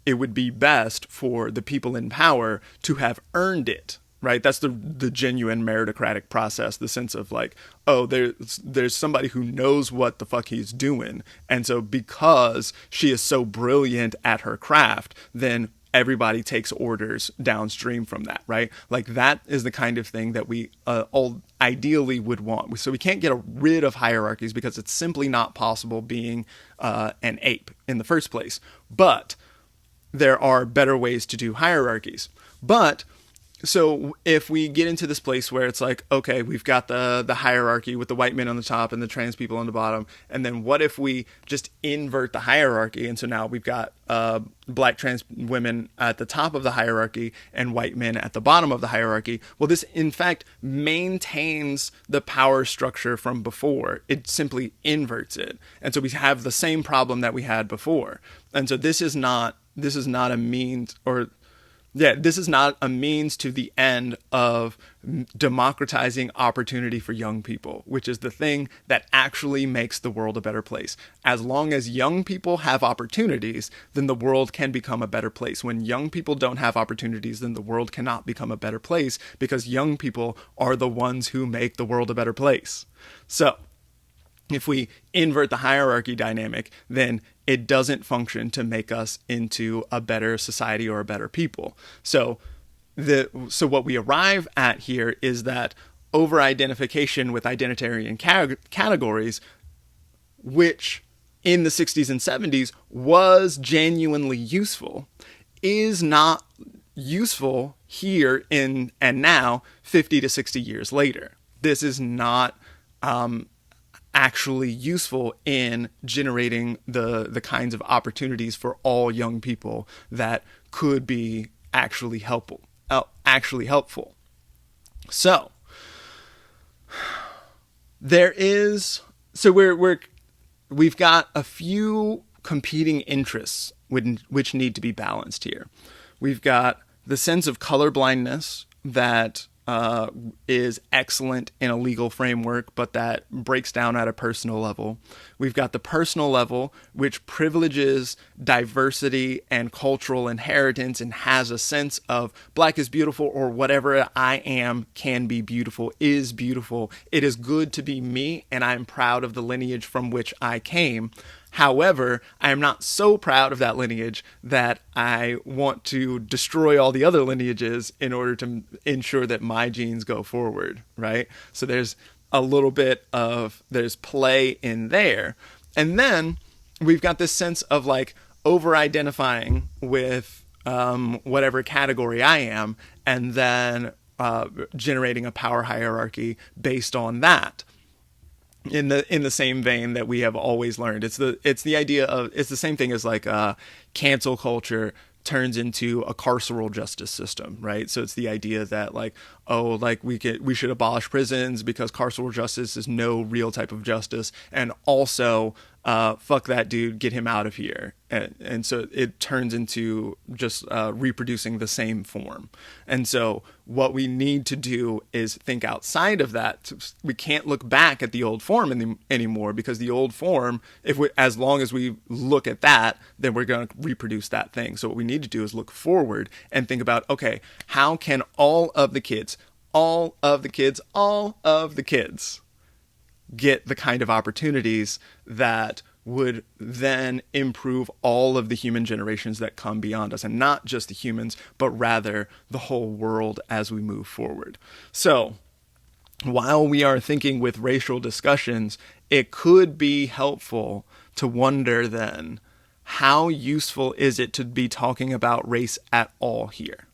it would be best for the people in power to have earned it. Right, that's the genuine meritocratic process. The sense of like, oh, there's somebody who knows what the fuck he's doing, and so because she is so brilliant at her craft, then everybody takes orders downstream from that. Right, like that is the kind of thing that we all ideally would want. So we can't get rid of hierarchies because it's simply not possible being an ape in the first place. But there are better ways to do hierarchies. But so if we get into this place where it's like, okay, we've got the hierarchy with the white men on the top and the trans people on the bottom, and then what if we just invert the hierarchy? And so now we've got black trans women at the top of the hierarchy and white men at the bottom of the hierarchy. Well, this in fact maintains the power structure from before. It simply inverts it. And so we have the same problem that we had before. And so this is not a means, or this is not a means to the end of democratizing opportunity for young people, which is the thing that actually makes the world a better place. As long as young people have opportunities, then the world can become a better place. When young people don't have opportunities, then the world cannot become a better place, because young people are the ones who make the world a better place. So if we invert the hierarchy dynamic, then it doesn't function to make us into a better society or a better people. So what we arrive at here is that over-identification with identitarian categories, which in the 60s and 70s was genuinely useful, is not useful here in and now, 50 to 60 years later. This is not actually useful in generating the kinds of opportunities for all young people that could be actually helpful. So we've got a few competing interests which need to be balanced here. We've got the sense of colorblindness that is excellent in a legal framework, but that breaks down at a personal level. We've got the personal level, which privileges diversity and cultural inheritance and has a sense of black is beautiful, or whatever I am can be beautiful, is beautiful. It is good to be me, and I'm proud of the lineage from which I came. However, I am not so proud of that lineage that I want to destroy all the other lineages in order to ensure that my genes go forward, right? So there's a little bit of, there's play in there. And then we've got this sense of like over-identifying with whatever category I am, and then generating a power hierarchy based on that. In the same vein that we have always learned, it's the idea of, it's the same thing as like cancel culture turns into a carceral justice system, right? So it's the idea that like, oh, like we should abolish prisons because carceral justice is no real type of justice, and also fuck that dude, get him out of here. And so it turns into just reproducing the same form. And so what we need to do is think outside of that. We can't look back at the old form anymore, because the old form, as long as we look at that, then we're going to reproduce that thing. So what we need to do is look forward and think about, okay, how can all of the kids get the kind of opportunities that would then improve all of the human generations that come beyond us, and not just the humans, but rather the whole world as we move forward. So while we are thinking with racial discussions, it could be helpful to wonder then, how useful is it to be talking about race at all here?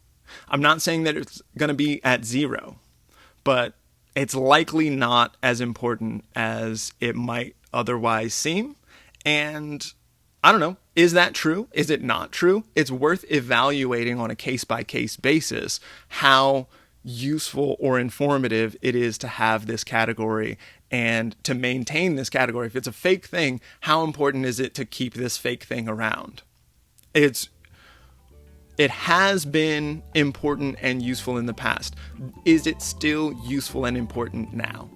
I'm not saying that it's going to be at zero, but it's likely not as important as it might otherwise seem. And I don't know, is that true? Is it not true? It's worth evaluating on a case-by-case basis how useful or informative it is to have this category and to maintain this category. If it's a fake thing, how important is it to keep this fake thing around? It has been important and useful in the past. Is it still useful and important now?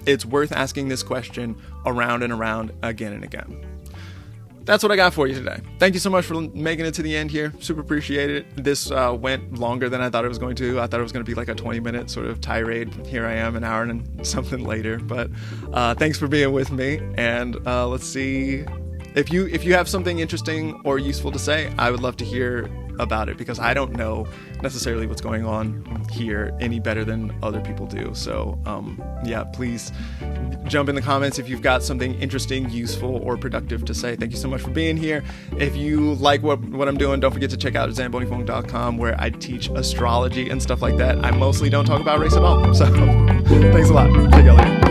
It's worth asking this question around and around, again and again. That's what I got for you today. Thank you so much for making it to the end here. Super appreciate it. This went longer than I thought it was going to. I thought it was going to be like a 20-minute sort of tirade. Here I am, an hour and something later. But thanks for being with me. And let's see. If you have something interesting or useful to say, I would love to hear about it, because I don't know necessarily what's going on here any better than other people do. So yeah, please jump in the comments if you've got something interesting, useful, or productive to say. Thank you so much for being here. If you like what I'm doing, don't forget to check out ZamboniFunk.com, where I teach astrology and stuff like that. I mostly don't talk about race at all. So thanks a lot. Take care later.